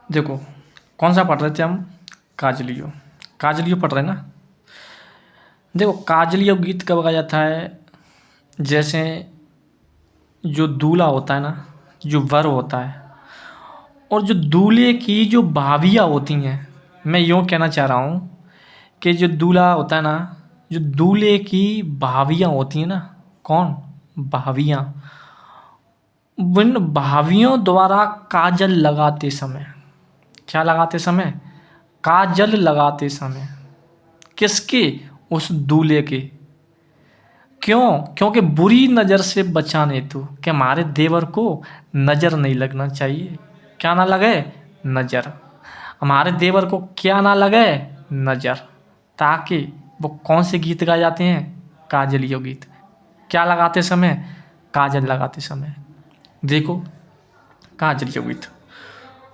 देखो, कौन सा पढ़ रहे थे हम? काजलियो। काजलियो पढ़ रहे हैं ना। देखो, काजलियो गीत कब गाया जाता है? जैसे जो दूल्हा होता है ना, जो वर होता है, और जो दूल्हे की जो भाभियाँ होती हैं, मैं यूँ कहना चाह रहा हूँ कि जो दूल्हा होता है ना, जो दूल्हे की भाभियाँ होती हैं ना, कौन? भाभियाँ। उन भाभियों द्वारा काजल लगाते समय, क्या लगाते समय? काजल लगाते समय। किसके? उस दूल्हे के। क्यों? क्योंकि बुरी नज़र से बचाने हेतु, कि हमारे देवर को नज़र नहीं लगना चाहिए। क्या ना लगे? नज़र। हमारे देवर को क्या ना लगे? नज़र। ताकि वो कौन से गीत गाए जाते हैं? काजलियो गीत। क्या लगाते समय? काजल लगाते समय। देखो, काजलियो गीत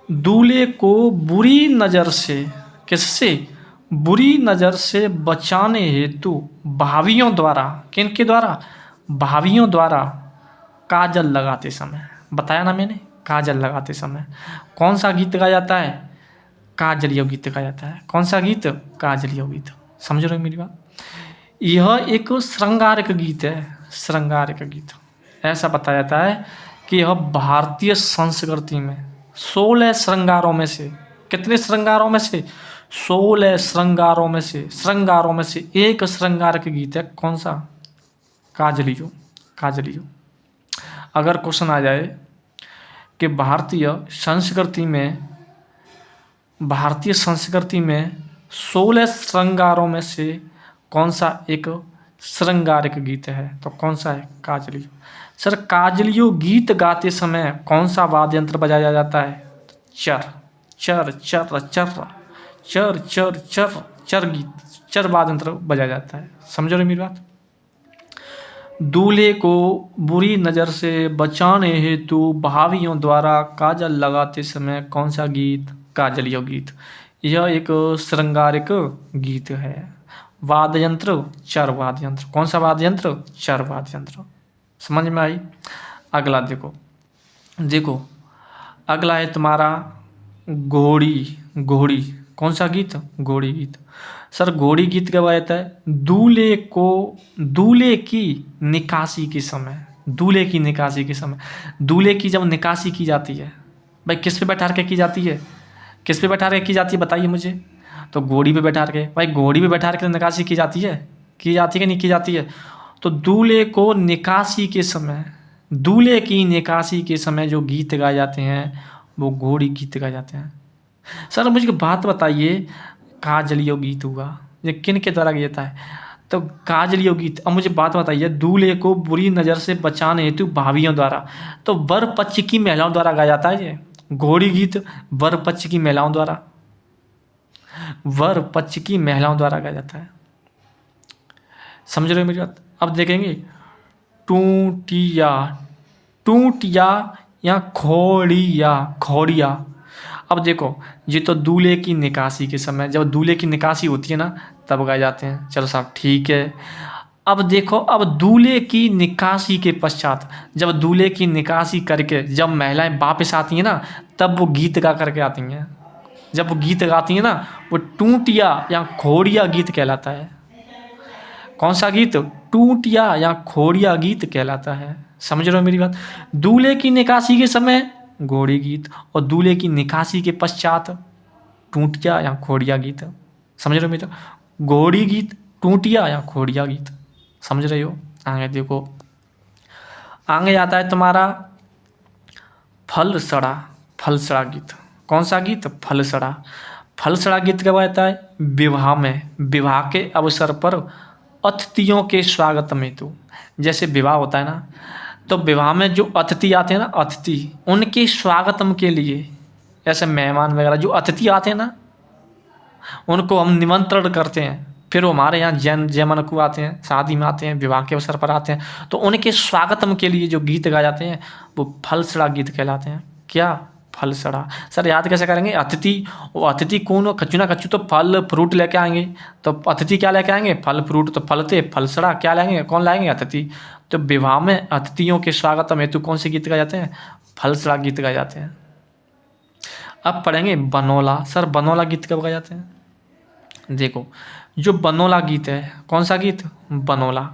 दूल्हे को बुरी नज़र से, किससे? बुरी नज़र से बचाने हेतु भाभियों द्वारा, किनके द्वारा? भाभियों द्वारा काजल लगाते समय। बताया ना मैंने, काजल लगाते समय। कौन सा गीत गाया जाता है? काजलियो गीत गाया जाता है। कौन सा गीत? काजलियो गीत। समझ रहे हो मेरी बात? यह एक श्रृंगारिक गीत है। श्रृंगारिक गीत। ऐसा बताया जाता है कि यह भारतीय संस्कृति में 16 श्रृंगारों में से, कितने श्रृंगारों में से? 16 श्रृंगारों में से, श्रृंगारों में से एक श्रृंगारिक गीत है। कौन सा? काजलियो। काजलियो। अगर क्वेश्चन आ जाए कि भारतीय संस्कृति में 16 श्रृंगारों में से कौन सा एक श्रृंगारिक गीत है, तो कौन सा है? काजलियो। सर, काजलियो गीत गाते समय कौन सा वाद्य यंत्र बजाया जाता है? चर। चर चर चर चर चर चर चर गीत, चर वाद्य यंत्र बजाया जाता है। समझो रे मेरी बात? दूल्हे को बुरी नज़र से बचाने हेतु भाभियों द्वारा काजल लगाते समय कौन सा गीत? काजलियो गीत। यह एक श्रृंगारिक गीत है। वाद्य यंत्र? चर वाद्य यंत्र। कौन सा वाद्य यंत्र? चर वाद्य यंत्र। समझ में आई? अगला देखो, देखो अगला है तुम्हारा घोड़ी। घोड़ी। कौन सा गीत? घोड़ी गीत। सर, घोड़ी गीत कब आया है? दूल्हे की निकासी के समय। दूल्हे की निकासी के समय। दूल्हे की जब निकासी की जाती है, भाई किस पे बैठा के की जाती है? किस पे बैठा के की जाती है, बताइए मुझे। तो घोड़ी पे बैठा के, भाई घोड़ी पे बैठा के निकासी की जाती है? की जाती है कि नहीं की जाती है? तो दूल्हे को निकासी के समय, दूल्हे की निकासी के समय जो गीत गाए जाते हैं वो घोड़ी गीत गाए जाते हैं। सर, मुझे बात बताइए, काजलियो गीत हुआ, ये किन के द्वारा गाया जाता है? तो काजलियो गीत। अब मुझे बात बताइए, दूल्हे को बुरी नज़र से बचाने हेतु भाभियों द्वारा, तो वर पक्ष की महिलाओं द्वारा गाया जाता है ये घोड़ी गीत। वर पक्ष की महिलाओं द्वारा, वर पक्ष की महिलाओं द्वारा गाया जाता है। समझ रहे हो मेरी बात? अब देखेंगे टूटिया। टूटिया या खोड़िया। खोड़िया। अब देखो, ये तो दूल्हे की निकासी के समय, जब दूल्हे की निकासी होती है ना, तब गाए जाते हैं। चलो साहब, ठीक है। अब देखो, अब दूल्हे की निकासी के पश्चात, जब दूल्हे की निकासी करके जब महिलाएं वापस आती हैं ना, तब वो गीत गा करके आती हैं। जब वो गीत गाती हैं ना, वो टूटिया या खोड़िया गीत कहलाता है। कौन सा गीत? टूटिया या खोड़िया गीत कहलाता है। समझ रहे हो मेरी बात? दूल्हे की निकासी के समय घोड़ी गीत, और दूल्हे की निकासी के पश्चात टूटिया या खोड़िया गीत। समझ रहे हो मेरी? घोड़ी गीत, टूटिया या खोड़िया गीत। समझ रहे हो? आगे देखो, आगे आता है तुम्हारा फलसड़ा। फलसड़ा गीत। कौन सा गीत? फलसड़ा। फलसड़ा गीत कब आता है? विवाह में। विवाह के अवसर पर अतिथियों के स्वागत में। तो जैसे विवाह होता है ना, तो विवाह में जो अतिथि आते हैं ना, अतिथि, उनके स्वागतम के लिए, ऐसे मेहमान वगैरह जो अतिथि आते हैं ना, उनको हम निमंत्रण करते हैं। फिर वो हमारे यहाँ जयमन को आते हैं, शादी में आते हैं, विवाह के अवसर पर आते हैं, तो उनके स्वागतम के लिए जो गीत गाए जाते हैं वो फलसड़ा गीत कहलाते हैं। क्या? फलसड़ा। सर, याद कैसे करेंगे? अतिथि, वो अतिथि कौन हो? कच्चू ना कच्चू तो फल फ्रूट लेके आएंगे। तो अतिथि क्या लेके आएंगे? फल फ्रूट। तो फलते फलसड़ा क्या लाएंगे? कौन लाएंगे? अतिथि। तो विवाह में अतिथियों के स्वागतम हेतु कौन से गीत गाए जाते हैं? फलसड़ा गीत गाए जाते हैं। अब पढ़ेंगे बनोला। सर बनोला गीत कब गाए जाते हैं? देखो, जो बनोला गीत है, कौन सा गीत? बनोला।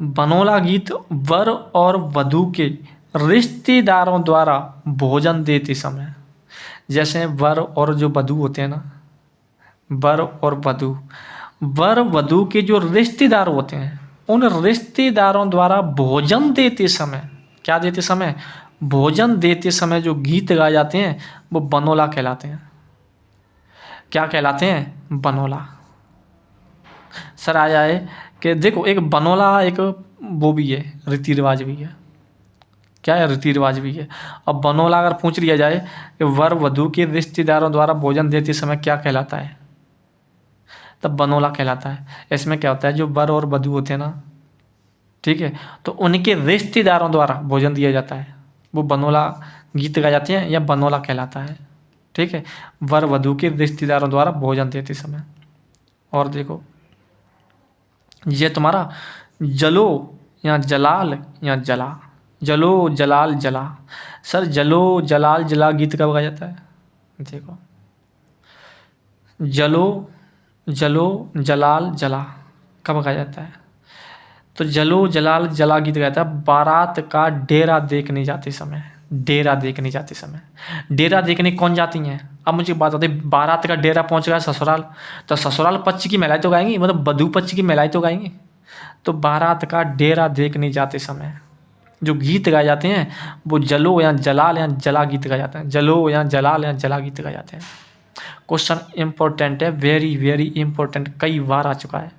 बनोला गीत वर और वधू के रिश्तेदारों द्वारा भोजन देते समय, जैसे वर और जो वधू होते हैं ना, वर और वधू, वर वधू के जो रिश्तेदार होते हैं, उन रिश्तेदारों द्वारा भोजन देते समय, क्या देते समय? भोजन देते समय जो गीत गाए जाते हैं वो बनोला कहलाते हैं। क्या कहलाते हैं? बनोला। सर आया है कि देखो, एक बनोला एक वो भी है, रीति रिवाज भी है। क्या है? रीति रिवाज भी है। अब बनोला अगर पूछ लिया जाए कि वर वधू के रिश्तेदारों द्वारा भोजन देते समय क्या कहलाता है, तब बनोला कहलाता है। इसमें क्या होता है, जो वर और वधू होते हैं ना, ठीक है, तो उनके रिश्तेदारों द्वारा भोजन दिया जाता है, वो बनोला गीत गाए जाते हैं या बनोला कहलाता है। ठीक है, वर वधू के रिश्तेदारों द्वारा भोजन देते समय। और देखो, ये तुम्हारा जलो या जलाल या जला, जलो जलाल जला। सर जलो जलाल जला गीत कब गाया जाता है? देखो, जलो जलो जलाल जला कब गाया जाता है? तो जलो जलाल जला गीत गाया था बारात का डेरा देखने जाते समय। डेरा देखने जाते समय, डेरा देखने कौन जाती हैं? अब मुझे बात होती है, बारात का डेरा पहुंच गया ससुराल, तो ससुराल पक्ष की महिलाएं तो गाएंगी, मतलब वधू पक्ष की महिलाएं तो गाएंगी। तो बारात का डेरा देखने जाते समय जो गीत गाए जाते हैं वो जलो या जलाल या जला गीत गाए जाते हैं। जलो या जलाल या जला गीत गाए जाते हैं। क्वेश्चन इंपॉर्टेंट है, वेरी वेरी इंपॉर्टेंट, कई बार आ चुका है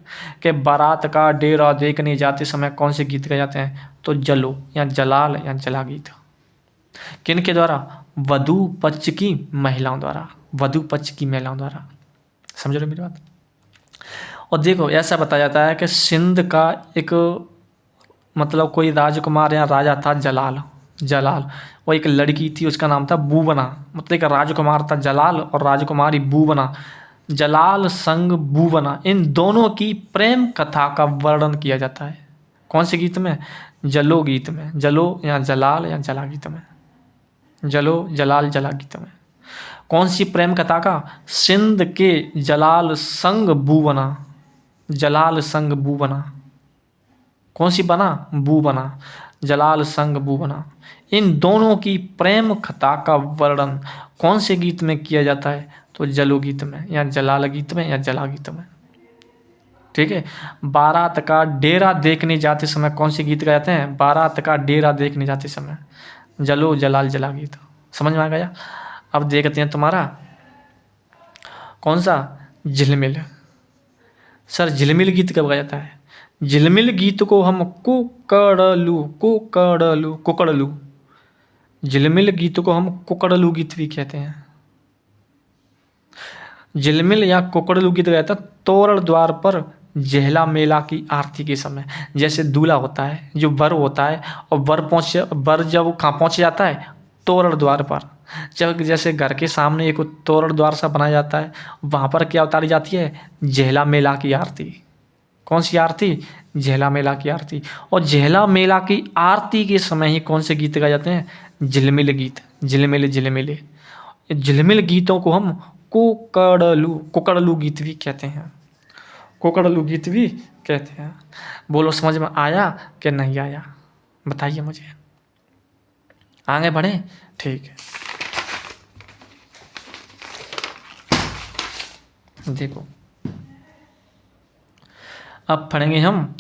कि बारात का डेरा देखने जाते समय कौन से गीत गाए जाते हैं? तो जलो या जलाल या जला गीत। किन के द्वारा? वधू पक्ष की महिलाओं द्वारा, वधू पक्ष की महिलाओं द्वारा। समझ रहे मेरी बात? और देखो, ऐसा बताया जाता है कि सिंध का एक, मतलब कोई राजकुमार या राजा था जलाल। जलाल, वो एक लड़की थी, उसका नाम था बूबना। मतलब एक राजकुमार था जलाल और राजकुमारी बूबना। जलाल संग बूबना, इन दोनों की प्रेम कथा का वर्णन किया जाता है। कौन से गीत में? जलो गीत में। जलो या जलाल या जला गीत में। जलो जलाल जला गीत में। कौन सी प्रेम कथा का? सिंध के जलाल संग बूबना। जलाल संग बूबना। कौन सी बना? बू बना। जलाल संग बू बना। इन दोनों की प्रेम कथा का वर्णन कौन से गीत में किया जाता है? तो जलो गीत में या जलाल गीत में या जला गीत में। ठीक है, बारात का डेरा देखने जाते समय कौन से गीत गाए जाते हैं? बारात का डेरा देखने जाते समय जलो जलाल जला गीत। समझ में आ गया? अब देखते हैं तुम्हारा कौन सा? झिलमिल। सर झिलमिल गीत कब गाया जाता है? झिलमिल गीत को हम कुकड़लू, झिलमिल गीत को हम कुकड़लू गीत भी कहते हैं। झिलमिल या कुकड़लू गीत गाया था तोरण द्वार पर जहला मेला की आरती के समय। जैसे दूल्हा होता है, जो वर होता है, और वर जब कहाँ पहुँच जाता है? तोरण द्वार पर। जब जैसे घर के सामने एक तोरण द्वार सा बनाया जाता है, वहाँ पर क्या उतारी जाती है? जहला मेला की आरती। कौन सी आरती? जहला मेला की आरती। और जहला मेला की आरती के समय ही कौन से गीत गाए जाते हैं? झिलमिल गीत। झिलमिल झिलमिल, झिलमिल गीतों को हम कुकड़लू गीत भी कहते हैं। कुकड़लू गीत भी कहते हैं। बोलो, समझ में आया कि नहीं आया? बताइए मुझे। आगे बढ़े? ठीक है, देखो अब पढ़ेंगे हम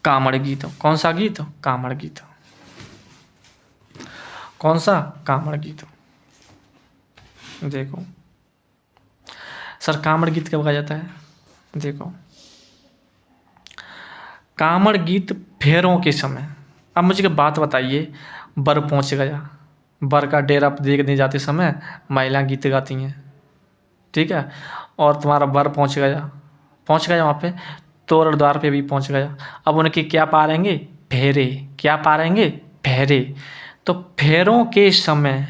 कामड़ गीत। कौन सा गीत? कामड़ गीत। कौन सा? कामड़ गीत। देखो सर, कामड़ गीत कब गाया जाता है? देखो, कामड़ गीत फेरों के समय। अब मुझे एक बात बताइए, वर पहुंच गया, वर का डेरा देखने जाते समय महिला गीत गाती हैं, ठीक है, और तुम्हारा वर पहुंच गया वहाँ पे, तोरण द्वार पे भी पहुंच गया। अब उनके क्या पारेंगे? फेरे। क्या पारेंगे? फेरे। तो फेरों के समय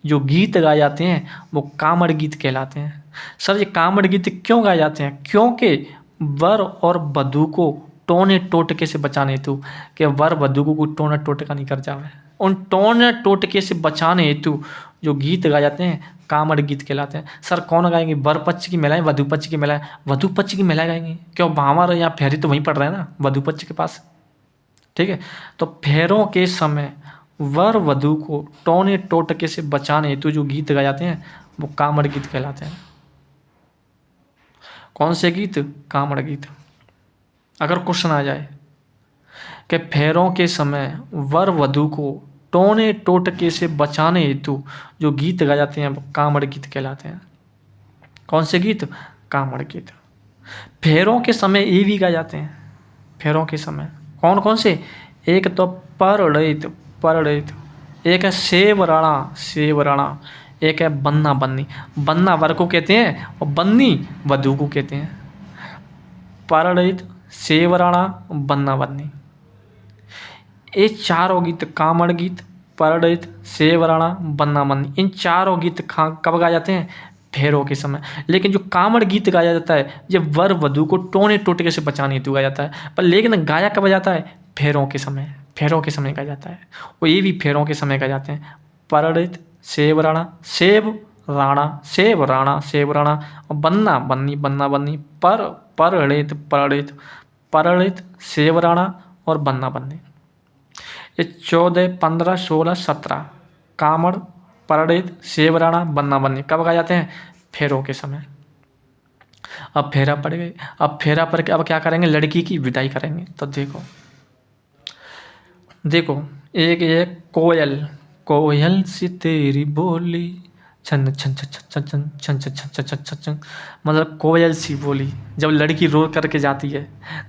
जो गीत गाए जाते हैं वो कामड़ गीत कहलाते हैं। सर ये कामड़ गीत क्यों गाए जाते हैं? क्योंकि वर और वधू को टोने टोटके से बचाने हेतु, कि वर वधू को कोई टोना टोटका नहीं कर जावे, उन टोने टोटके से बचाने हेतु जो गीत गाए जाते हैं कामड़ गीत कहलाते हैं। सर कौन गाएंगे? वर पक्ष की महिलाएं, वधु पक्ष की महिलाएं। वधु पक्ष की महिलाएं गाएंगी, क्यों? हमारे यहाँ फेरी तो वहीं पड़ रहा है ना, वधु पक्ष के पास। ठीक है, तो फेरों के समय वर वधु को टोने टोटके से बचाने हेतु जो गीत गाए जाते हैं वो कामड़ गीत कहलाते हैं। कौन से गीत? कामड़ गीत। अगर क्वेश्चन आ जाए कि फेरों के समय वर वधु को टोने टोटके से बचाने हेतु जो गीत गाए जाते हैं वो कामड़ गीत कहलाते हैं। कौन से गीत? कामड़ गीत। फेरों के समय ये भी गाए जाते हैं। फेरों के समय कौन कौन से? एक तो परड़ित, परड़ित, एक है सेवराणा, सेवराणा, एक है बन्ना बन्नी। बन्ना वर को कहते हैं और बन्नी वधु को कहते हैं। परड़ित, सेवराणा, बन्ना बन्नी, ये चारों गीत कामड़ गीत, परड़ित, सेवराणा, बन्ना बन्नी, इन चारों गीत कब गाए जाते हैं? फेरों के समय। लेकिन जो कामड़ गीत गाया जाता है ये वर वधु को टोने टोटके से बचाने हेतु गाया जाता है, पर लेकिन गाया कब जाता है? फेरों के समय। फेरों के समय गाया जाता है, और ये भी फेरों के समय गाए जाते हैं। परड़ित, सेवराणा, सेव राणा, सेव राणा, सेव राणा, और बन्ना बन्नी, बन्ना बन्नी, परड़ित, परड़ित, परड़ित, सेवराणा और बन्ना बन्नी। ये 14, 15, 16, 17 कामड़, परड़ित, सेवराणा, बन्ना बन्नी कब गाए जाते हैं? फेरों के समय। अब फेरा पड़ गए, अब फेरा पड़ के अब क्या करेंगे? लड़की की विदाई करेंगे। तो देखो देखो, एक ये कोयल, कोयल सी तेरी बोली, छन छन छन छन छन छन छन छन छन छन छन छन, मतलब कोयल सी बोली। जब लड़की रो करके जाती है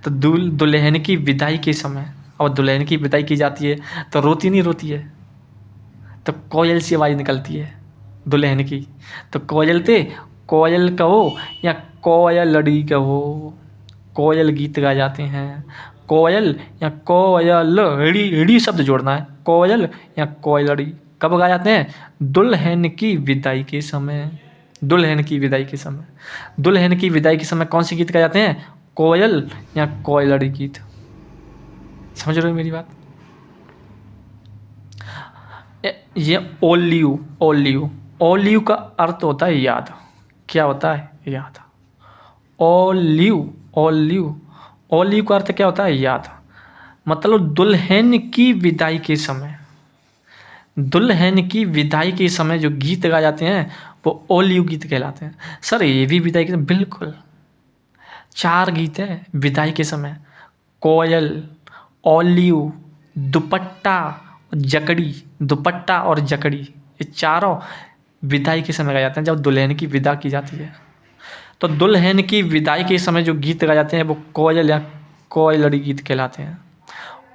तो दुल्हन की विदाई के समय, और दुल्हन की विदाई की जाती है तो रोती नहीं रोती है, तो कोयल सी आवाज़ निकलती है दुल्हन की। तो कोयल थे, कोयल कहो या कोयलड़ी कहो, कोयल गीत गाए जाते हैं। कोयल या कोयल, हिड़ी शब्द जोड़ना है, कोयल या कोयलड़ी कब गाए जाते हैं? दुल्हन की विदाई के समय। दुल्हन की विदाई के समय, दुल्हन की विदाई के समय कौन से गीत गाए जाते हैं? कोयल या कोयलड़ी गीत। समझ रहे हो मेरी बात? ये ओलियू, ओलियू, ओलियू का अर्थ होता है याद। क्या होता है? याद। ओलियू, ओलियू, ओलियू का अर्थ क्या होता है? याद। मतलब दुल्हन की विदाई के समय, दुल्हन की विदाई के समय जो गीत गाए जाते हैं वो ओलियू गीत कहलाते हैं। सर ये भी विदाई के? बिल्कुल, 4 गीत हैं विदाई के समय। कोयल, ओलियू, दुपट्टा, जकड़ी। दुपट्टा और जकड़ी ये चारों विदाई के समय गाए जाते हैं, जब दुल्हन की विदा की जाती है। तो दुल्हन की विदाई के समय जो गीत गाए जाते हैं वो कोयल या कोयलड़ी गीत कहलाते हैं।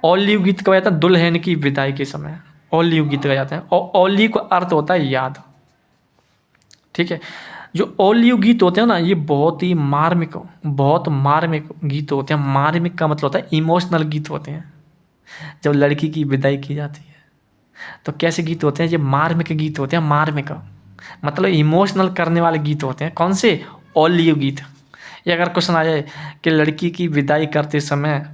ओलियू गीत कब जाता है? दुल्हन की विदाई के समय ओलियू गीत गाए जाते हैं, और ओलियू का अर्थ होता है याद। ठीक है, जो ओलियू गीत होते हैं ना ये बहुत ही मार्मिक, बहुत मार्मिक गीत होते हैं। मार्मिक का मतलब होता है इमोशनल गीत होते हैं। जब लड़की की विदाई की जाती है तो कैसे गीत होते हैं? ये मार्मिक गीत होते हैं। मार्मिक मतलब इमोशनल करने वाले गीत होते हैं। कौन से? ओलियू गीत। ये अगर क्वेश्चन आ जाए कि लड़की की विदाई करते समय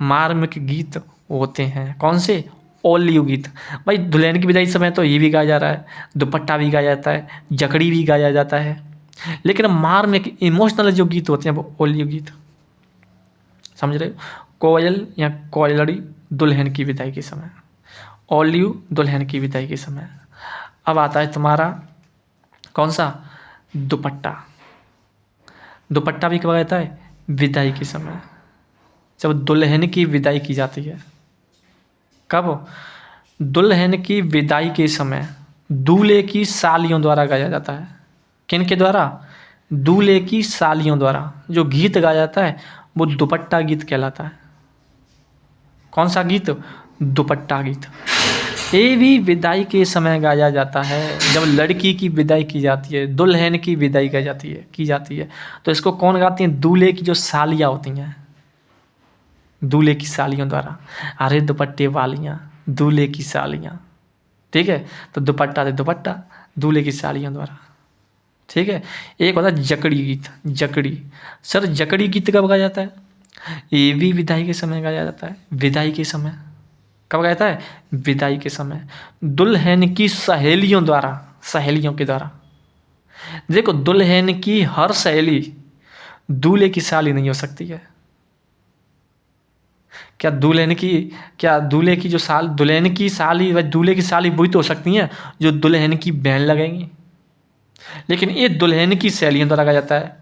मार्मिक गीत होते हैं, कौन से? ओलियू गीत। भाई दुल्हन की विदाई समय तो ये भी गाया जा रहा है, दुपट्टा भी गाया जाता है, जकड़ी भी गाया जाता है, लेकिन मार्मिक इमोशनल जो गीत होते हैं वो ओलियू गीत। समझ रहे हो? कोयल या कोयलड़ी दुल्हन की विदाई के समय, ओलियू दुल्हन की विदाई के समय। अब आता है तुम्हारा कौन सा? दुपट्टा। दुपट्टा भी कब रहता है? विदाई के समय, जब दुल्हन की विदाई की जाती है। कब? दुल्हन की विदाई के समय दूल्हे की सालियों द्वारा गाया जाता है। किन के द्वारा? दूल्हे की सालियों द्वारा जो गीत गाया जाता है वो दुपट्टा गीत कहलाता है। कौन सा गीत? दुपट्टा गीत। ये भी विदाई के समय गाया जाता है, जब लड़की की विदाई की जाती है, दुल्हन की विदाई की जाती है। तो इसको कौन गाती हैं? दूल्हे की जो सालियाँ होती हैं, दूल्हे की सालियों द्वारा। अरे दुपट्टे वालियाँ, दूल्हे की सालियाँ। ठीक है, तो दुपट्टा से दुपट्टा, दूल्हे की सालियों द्वारा। ठीक है, एक होता है जकड़ी गीत। जकड़ी, सर जकड़ी गीत कब गाया जाता है? ये भी विदाई के समय गाया जाता है। विदाई के समय कब गाया जाता है? विदाई के समय दुल्हन की सहेलियों द्वारा, सहेलियों के द्वारा। देखो, दुल्हन की हर सहेली दूल्हे की साली नहीं हो सकती है। क्या दुल्हन की क्या दूल्हे की जो साल दुल्हन की साली व दूल्हे की साली वही तो हो सकती हैं जो दुल्हन की बहन लगेंगी। लेकिन ये दुल्हन की सहेलियों द्वारा कहा जाता है।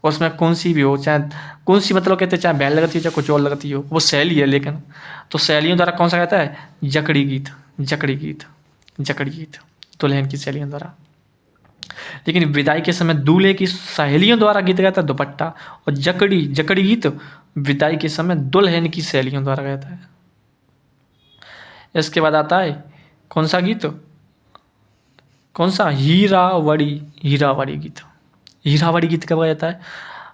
उसमें कौन सी भी हो, चाहे कौन सी, मतलब कहते हैं चाहे बहन लगती हो चाहे कुछ और लगती हो, वो सहेली है। लेकिन तो सहेलियों द्वारा कौन सा कहता है? जकड़ी गीत, जकड़ी गीत, जकड़ी गीत, दुल्हन की सहेलियों द्वारा। लेकिन विदाई के समय दूल्हे की सहेलियों द्वारा गीत गाता है दुपट्टा, और जकड़ी जकड़ी गीत विदाई के समय दुल्हन की सहेलियों द्वारा गाता है। इसके बाद आता है कौन सा गीत? कौन सा? हीरावड़ी, हीरावड़ी गीत। हीरावड़ी गीत कब गाया जाता है?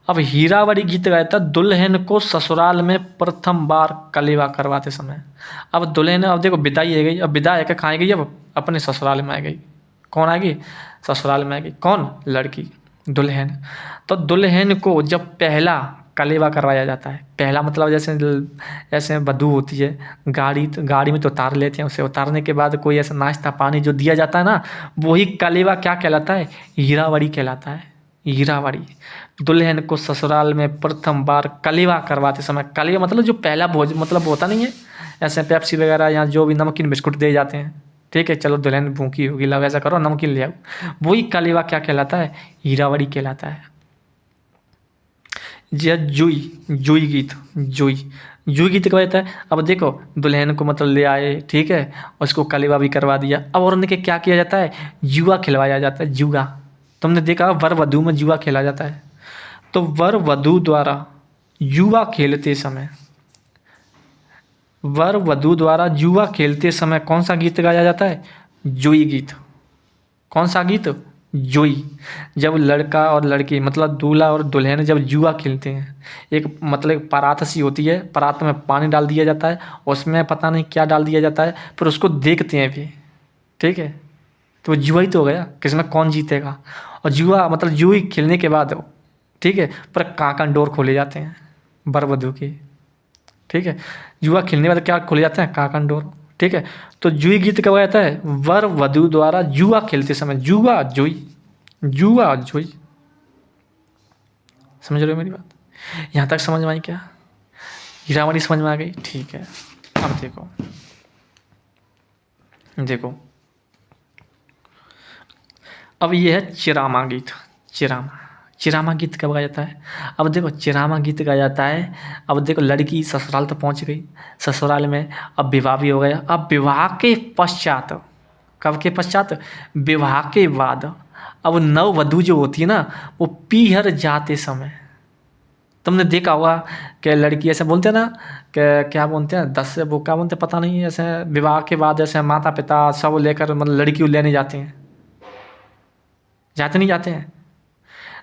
अब हीरावड़ी गीत गाया था दुल्हन को ससुराल में प्रथम बार कलेवा करवाते समय। अब दुल्हन, अब देखो विदाई आ गई, अब विदा है कहाँ गई? अब अपने ससुराल में आ गई। कौन आ गई? ससुराल में आ गई। कौन? लड़की, दुल्हन। तो दुल्हन को जब पहला कलेवा करवाया जाता है, पहला मतलब जैसे जैसे वधू होती है, गाड़ी में तो उतार लेते हैं, उसे उतारने के बाद कोई ऐसा नाश्ता पानी जो दिया जाता है ना, वही कलेवा क्या कहलाता है? हीरावड़ी कहलाता है। हीरावड़ी। दुल्हन को ससुराल में प्रथम बार कलेवा करवाते समय, कलेवा मतलब जो पहला भोज मतलब होता नहीं है, ऐसे पेप्सी वगैरह या जो भी नमकीन बिस्कुट दिए जाते हैं, ठीक है, चलो दुल्हन भूखी होगी, लो ऐसा करो नमकीन ले आओ, वही कलेवा क्या कहलाता है? हीरावड़ी कहलाता है। जुई, जुई गीत, जुई, जुई गीत क्या कहता है? अब देखो दुल्हन को मतलब ले आए, ठीक है, उसको कलेवा भी करवा दिया। अब और उनके क्या किया जाता है? जुआ खिलवाया जाता है, जुआ। तुमने देखा वर वधू में जुआ खेला जाता है। तो वर वधू द्वारा जुआ खेलते समय, वर वधू द्वारा जुआ खेलते समय कौन सा गीत गाया जाता है? जुई गीत। कौन सा गीत? जुई। जब लड़का और लड़की मतलब दूल्हा और दुल्हन जब जुआ खेलते हैं, एक मतलब परात सी होती है, परात में पानी डाल दिया जाता है, उसमें पता नहीं क्या डाल दिया जाता है, फिर उसको देखते हैं भी, ठीक है, तो वो जुआ ही तो हो गया, किसमें कौन जीतेगा। और जुआ मतलब जुई खेलने के बाद, ठीक है, पर कांकन डोर खोले जाते हैं वर वधू के, ठीक है, जुआ खेलने वाले क्या खोले जाते हैं? कांकन डोर, ठीक है। तो जुई गीत कब गाता है? वर वधू द्वारा जुआ खेलते समय, जुआ जुई, जुआ जुई। समझ रहे हो मेरी बात? यहाँ तक समझ में आई क्या? हीरावड़ी समझ में आ गई? ठीक है। अब देखो, देखो अब ये है चिरामा गीत। चिरामा, चिरामा गीत कब गाया जाता है? अब देखो चिरामा गीत गाया जाता है, अब देखो लड़की ससुराल तो पहुंच गई, ससुराल में अब विवाह भी हो गया। अब विवाह के पश्चात, कब के पश्चात? विवाह के बाद अब नव वधू जो होती है ना, वो पीहर जाते समय, तुमने देखा होगा कि लड़की ऐसे बोलते हैं ना कि क्या बोलते हैं, 10 से वो क्या बोलते हैं पता नहीं, ऐसे विवाह के बाद ऐसे माता पिता सब लेकर मतलब लड़की को लेने जाते हैं, जाते नहीं जाते हैं?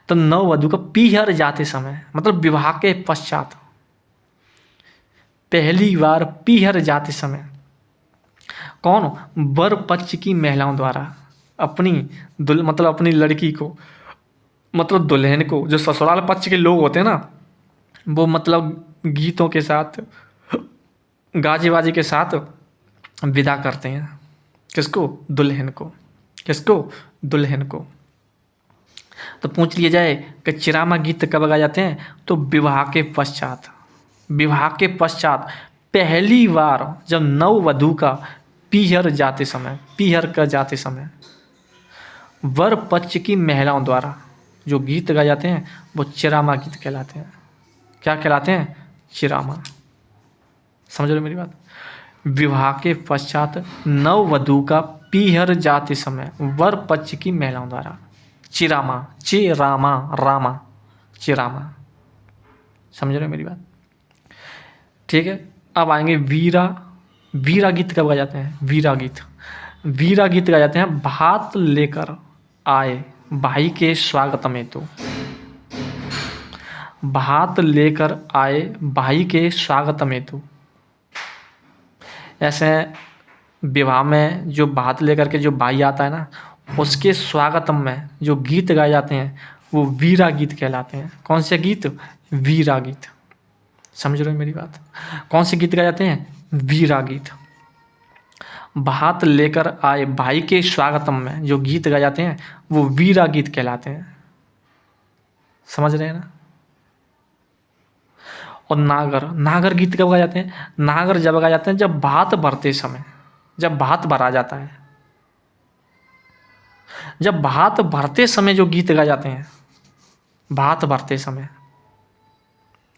तो नव वधू का पीहर जाते समय मतलब विवाह के पश्चात, पहली बार पीहर जाते समय कौन? वर पक्ष की महिलाओं द्वारा अपनी मतलब अपनी लड़की को, मतलब दुल्हन को, जो ससुराल पक्ष के लोग होते हैं ना, वो मतलब गीतों के साथ, गाजे बाजे के साथ विदा करते हैं। किसको? दुल्हन को। किसको? दुल्हन को। तो पूछ लिया जाए कि चिरामा गीत कब गाए जाते हैं? तो विवाह के पश्चात, विवाह के पश्चात पहली बार जब नव वधू का पीहर जाते समय, पीहर कर जाते समय वर पक्ष की महिलाओं द्वारा जो गीत गाए जाते हैं वो चिरामा गीत कहलाते हैं। क्या कहलाते हैं? चिरामा। समझ रहे हो मेरी बात? विवाह के पश्चात नव वधू का पीहर जाते समय वर पक्ष की महिलाओं द्वारा चिरामा, चिरामा, रामा, चिरामा। समझ रहे हो मेरी बात? ठीक है। अब आएंगे वीरा। वीरा गीत कब गाए जाते हैं? वीरा गीत, वीरा गीत गाए जाते हैं भात लेकर आए भाई के स्वागत में। तो भात लेकर आए भाई के स्वागत में। तो ऐसे विवाह में जो भात लेकर के जो भाई आता है ना, उसके स्वागत में जो गीत गाए जाते हैं वो वीरा गीत कहलाते हैं। कौन से गीत? वीरा गीत। समझ रहे हो मेरी बात? कौन से गीत गाए जाते हैं? वीरा गीत। भात लेकर आए भाई के स्वागतम में जो गीत गाए जाते हैं वो वीरा गीत कहलाते हैं। समझ रहे हैं ना। और नागर, नागर गीत कब गाए जाते हैं? नागर जब गाए जाते हैं जब भात भरते समय, जब भात भरा जाता है, जब भात भरते समय जो गीत गाए जाते हैं, भात भरते समय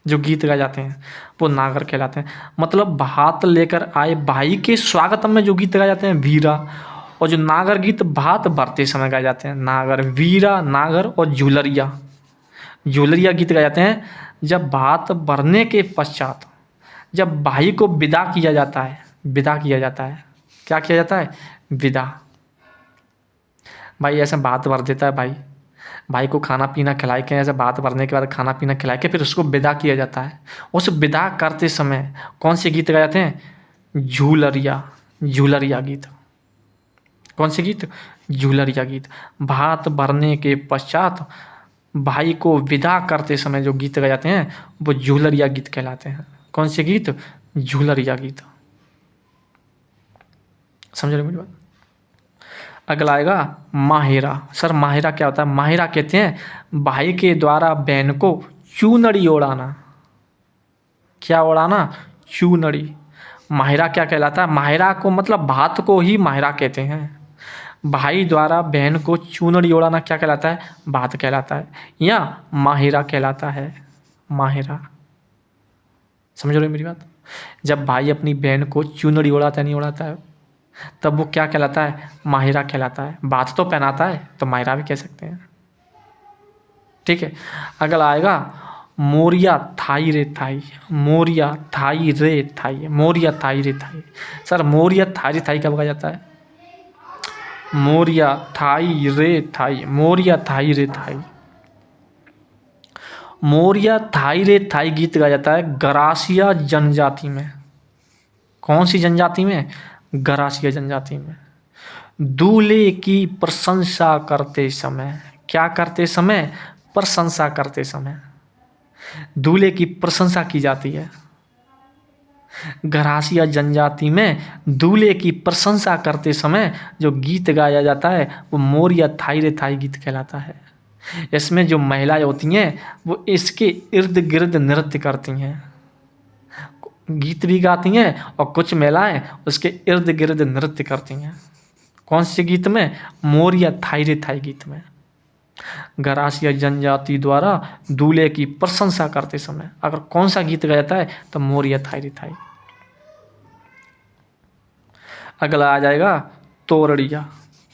जो गीत गाए जाते हैं वो नागर कहलाते हैं। मतलब भात लेकर आए भाई के स्वागतम में जो गीत गाए जाते हैं वीरा, और जो नागर गीत भात भरते समय गाए जाते हैं नागर। वीरा, नागर और झूलरिया, झूलरिया गीत गाए जाते हैं जब भात भरने के पश्चात जब भाई को विदा किया जाता है, विदा किया जाता है। क्या किया जाता है? विदा। भाई ऐसे भात भर देता है, भाई को खाना पीना खिला के, ऐसे भात भरने के बाद खाना पीना खिला के फिर उसको विदा किया जाता है। उस विदा करते समय कौन से गीत गाए जाते हैं? झूलरिया, झूलरिया गीत। कौन से गीत? झूलरिया गीत। भात भरने के पश्चात भाई को विदा करते समय जो गीत गाए जाते हैं वो झूलरिया गीत कहलाते हैं। कौन से गीत? झूलरिया गीत। समझ रहे मेरी बात। अगला आएगा माहिरा। सर माहिरा क्या होता है? माहिरा कहते हैं भाई के द्वारा बहन को चूनड़ी ओढ़ाना। क्या ओढ़ाना? चूनड़ी। माहिरा क्या कहलाता है? माहिरा को मतलब भात को ही माहिरा कहते हैं। भाई द्वारा बहन को चूनड़ी ओढ़ाना क्या कहलाता है? भात कहलाता है या माहिरा कहलाता है। माहिरा। समझ रहे हो मेरी बात। जब भाई अपनी बहन को चूनड़ी ओढ़ाता है, नहीं ओढ़ाता है, तब वो क्या कहलाता है? माहिरा कहलाता है। बात तो पहनाता है तो माहिरा भी कह सकते हैं। ठीक है। अगला आएगा मोरिया थाई रे थाई। मोरिया थाई रे थाई, मोरिया थाई रे थाई। सर मोरिया थाई रे थाई कब कहा जाता है? मोरिया थाई रे थाई, मोरिया थाई रे थाई। मोरिया थाई रे थाई गीत गाया जाता है गरासिया जनजाति में। कौन सी जनजाति में? गरासिया जनजाति में। दूल्हे की प्रशंसा करते समय। क्या करते समय? प्रशंसा करते समय दूल्हे की प्रशंसा की जाती है। गरासिया जनजाति में दूल्हे की प्रशंसा करते समय जो गीत गाया जाता है वो मोरिया थाई रे थाई गीत कहलाता है। इसमें जो महिलाएं होती हैं वो इसके इर्द गिर्द नृत्य करती हैं, गीत भी गाती हैं और कुछ महिलाएं उसके इर्द गिर्द नृत्य करती हैं। कौन से गीत में? मोरिया थाई रे थाई गीत में। गरासिया जनजाति द्वारा दूल्हे की प्रशंसा करते समय अगर कौन सा गीत गाया जाता है तो मोरिया थाई रे थाई। अगला आ जाएगा तोरड़िया।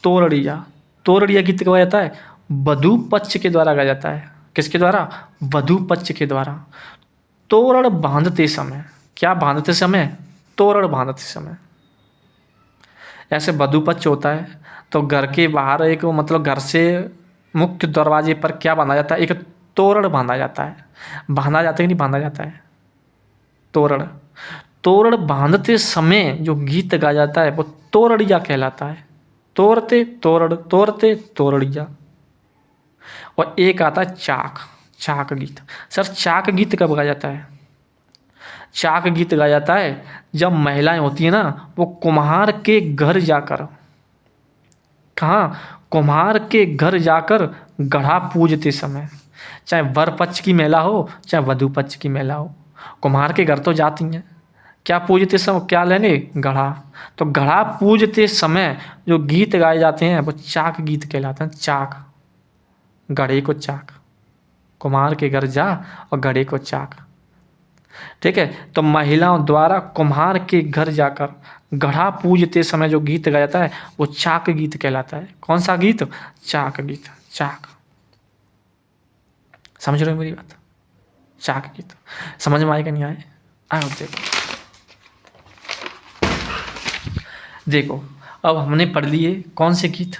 तोरड़िया, तोरड़िया गीत गाया जाता है वधू पक्ष के द्वारा गाया जाता है। किसके द्वारा? वधू पक्ष के द्वारा। तोरण बांधते समय। क्या बांधते समय? तोरण बांधते समय। ऐसे वधू पक्ष होता है तो घर के बाहर एक मतलब घर से मुख्य दरवाजे पर क्या बांधा जाता है? एक तोरण बांधा जाता है। बांधा जाता है कि नहीं बांधा जाता है? तोरण। तोरण बांधते समय जो गीत गाया जाता है वो तोरड़िया कहलाता है। तोरते तोरण, तोरते तोरड़िया। और एक आता है चाक, चाक गीत। सर चाक गीत कब गाया जाता है? चाक गीत गाया जाता है जब महिलाएं होती हैं ना वो कुम्हार के घर जाकर, कहाँ? कुम्हार के घर जाकर गढ़ा पूजते समय, चाहे वर पक्ष की महिला हो चाहे वधू पक्ष की महिला हो, कुम्हार के घर तो जाती हैं। क्या पूजते समय? क्या लेंगे? गढ़ा। तो गढ़ा पूजते समय जो गीत गाए जाते हैं वो चाक गीत कहलाते हैं। चाक, गढ़े को चाक। कुम्हार के घर जा और गढ़े को चाक। ठीक है। तो महिलाओं द्वारा कुम्हार के घर जाकर गढ़ा पूजते समय जो गीत गाया जाता है वो चाक गीत कहलाता है। कौन सा गीत? चाक गीत। चाक। समझ रहे हो मेरी बात? चाक गीत समझ में आएगा नहीं आए? आओ देखो अब हमने पढ़ लिए कौन से गीत?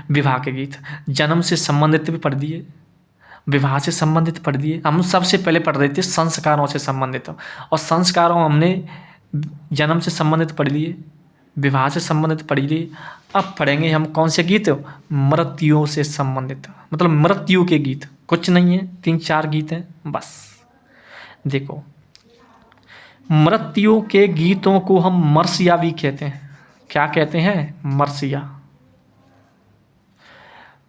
विवाह के गीत। जन्म से संबंधित भी पढ़ दिए, विवाह से संबंधित पढ़ दिए। हम सबसे पहले पढ़ रहे थे संस्कारों से संबंधित, और संस्कारों हमने जन्म से संबंधित पढ़ लिए, विवाह से संबंधित पढ़ लिए। अब पढ़ेंगे हम कौन से गीत? मृत्युओं से संबंधित, मतलब मृत्यु के गीत। कुछ नहीं है, 3-4 गीत हैं बस। देखो मृत्यु के गीतों को हम मर्सिया भी कहते हैं। क्या कहते हैं? मरसिया।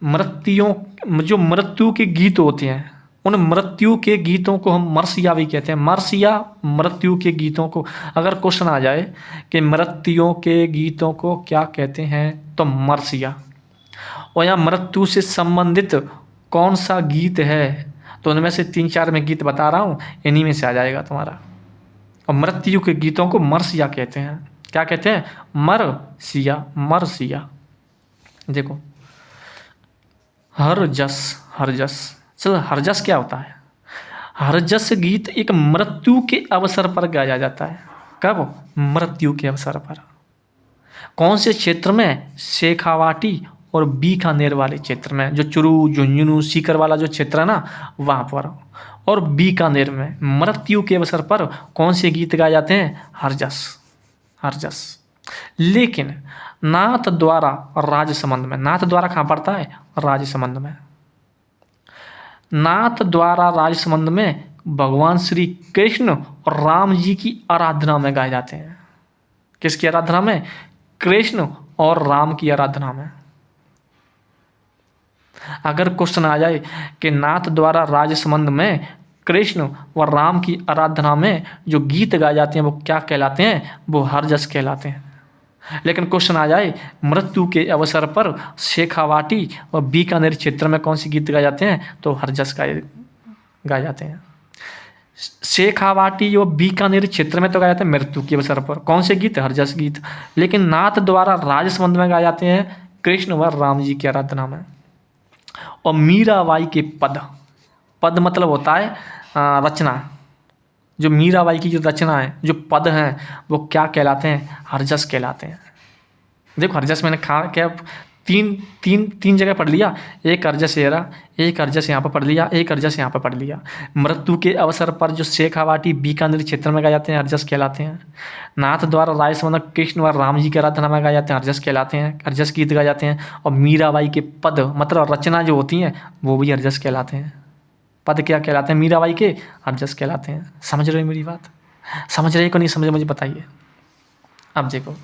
मृत्युओं जो मृत्यु के गीत होते हैं, उन मृत्यु के गीतों को हम मरसिया भी कहते हैं। मरसिया मृत्यु के गीतों को। अगर क्वेश्चन आ जाए कि मृत्युओं के गीतों को क्या कहते हैं, तो मरसिया। और यहाँ मृत्यु से संबंधित कौन सा गीत है, तो उनमें से 3-4 मैं गीत बता रहा हूँ, इन्हीं में से आ जाएगा तुम्हारा। और मृत्यु के गीतों को मरसिया कहते हैं। क्या कहते हैं? मरसिया। मरसिया। देखो, हरजस। हरजस। चलो, हरजस क्या होता है? हरजस गीत एक मृत्यु के अवसर पर गाया जाता है। कब? मृत्यु के अवसर पर। कौन से क्षेत्र में? शेखावाटी और बीकानेर वाले क्षेत्र में, जो चुरू, झुंझुनू, सीकर वाला जो क्षेत्र है ना, वहाँ पर। और बीकानेर में मृत्यु के अवसर पर कौन से गीत गाए जाते हैं? हरजस। हरजस। लेकिन नाथ द्वारा राजसमंद में, नाथ द्वारा कहाँ पड़ता है? राजसमंद में। नाथ द्वारा राजसमंद में भगवान श्री कृष्ण और राम जी की आराधना में गाए जाते हैं। किसकी आराधना में? कृष्ण और राम की आराधना में। अगर क्वेश्चन आ जाए कि नाथ द्वारा राजसमंद में कृष्ण व राम की आराधना में जो गीत गाए जाते हैं वो क्या कहलाते हैं? वो हरजस कहलाते हैं। लेकिन क्वेश्चन आ जाए मृत्यु के अवसर पर शेखावाटी और बीकानेर क्षेत्र में कौन से गीत गाए जाते हैं, तो हरजस गाए जाते हैं। शेखावाटी और बीकानेर क्षेत्र में तो गाए जाते हैं मृत्यु के अवसर पर कौन से गीत? हरजस गीत। लेकिन नाथ द्वारा राजसमंद में गाए जाते हैं कृष्ण व राम जी की आराधना में। और मीराबाई के पद। पद मतलब होता है रचना। जो मीराबाई की जो रचना है, जो पद हैं, वो क्या कहलाते हैं? हरजस कहलाते हैं। देखो, हरजस मैंने क्या तीन जगह पढ़ लिया। एक हरजस येरा, एक हरजस यहाँ पर पढ़ लिया, एक हरजस यहाँ पर पढ़ लिया। मृत्यु के अवसर पर जो शेखावाटी बीकानेर क्षेत्र में गाए जाते हैं, हरजस कहलाते हैं। नाथ द्वारा राजसमंद कृष्ण व राम जी की आराधना में गाए जाते हैं, हरजस कहलाते हैं। हरजस गीत गाए जाते हैं। और मीराबाई के पद मतलब रचना जो होती हैं, वो भी हरजस कहलाते हैं। पद क्या कहलाते हैं? मीराबाई के हरजस कहलाते हैं। समझ रहे हो मेरी बात? समझ रहे हो कि नहीं समझ रहे, मुझे बताइए। अब देखो,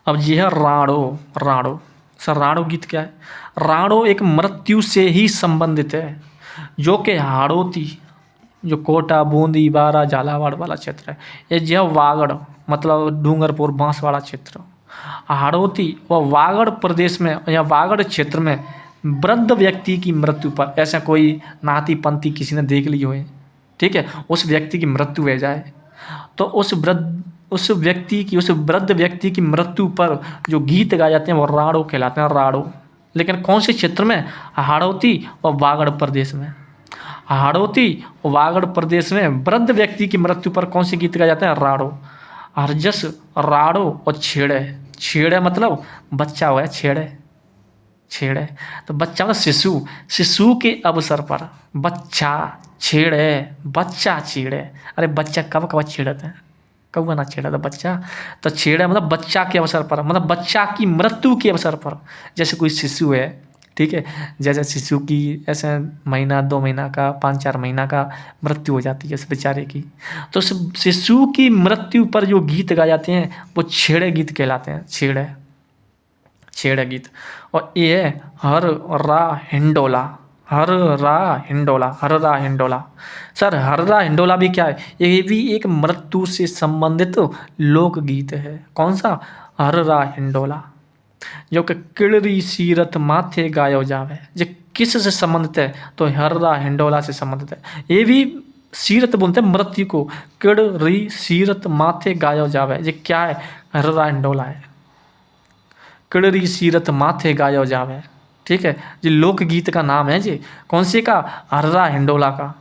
अब ये है राणो। राणो। सर, राणो गीत क्या है? राणो एक मृत्यु से ही संबंधित है, जो कि हाड़ौती, जो कोटा, बूंदी, बारा, झालावाड़ वाला क्षेत्र है। ये जो है वागड़ मतलब डूंगरपुर, बांसवाड़ा क्षेत्र। हाड़ौती व वागड़ प्रदेश में या वागड़ क्षेत्र में वृद्ध व्यक्ति की मृत्यु पर, ऐसा कोई नाती पंथी किसी ने देख ली हो, ठीक है, उस व्यक्ति की मृत्यु हो जाए, तो उस वृद्ध व्यक्ति की मृत्यु पर जो गीत गाए जाते हैं वो राणो कहलाते हैं। राणो। लेकिन कौन से क्षेत्र में? हाड़ौती और वागड़ प्रदेश में। हाड़ौती और वागड़ प्रदेश में वृद्ध व्यक्ति की मृत्यु पर कौन से गीत गाए जाते हैं? राणो। हरजस, राणो और छेड़े। छेड़े मतलब बच्चा हुआ है, छेड़े। छेड़े तो बच्चा मतलब शिशु। शिशु के अवसर पर बच्चा छेड़े, बच्चा छेड़े। अरे बच्चा कब छेड़ते हैं? कब ना छेड़ा था बच्चा? तो छेड़े मतलब बच्चा के अवसर पर, मतलब बच्चा की मृत्यु के अवसर पर। जैसे कोई शिशु है, ठीक है, जैसे शिशु की ऐसे महीना 2 महीना का, 5-4 महीना का मृत्यु हो जाती है उस बेचारे की, तो उस शिशु की मृत्यु पर जो गीत गाए जाते हैं वो छेड़े गीत कहलाते हैं। छेड़े। छेड़े गीत। और ये है हर रा हिंडोला। हर रा हिंडोला। हर रा हिंडोला। सर, हर रा हिंडोला भी क्या है? ये भी एक मृत्यु से संबंधित लोकगीत है। कौन सा? हर रा हिंडोला। जो कि किड़री सीरत माथे गायो जावे। जो किस से संबंधित है? तो हर रा हिंडोला से संबंधित है। ये भी सीरत बोलते हैं मृत्यु को। किड़री सीरत माथे गायो जावे, ये क्या है? हर रा हिंडोला है। किड़री सीरत माथे गायो जावे, ठीक है, जी लोकगीत का नाम है जी। कौन से का? हर्रा हिंडोला का।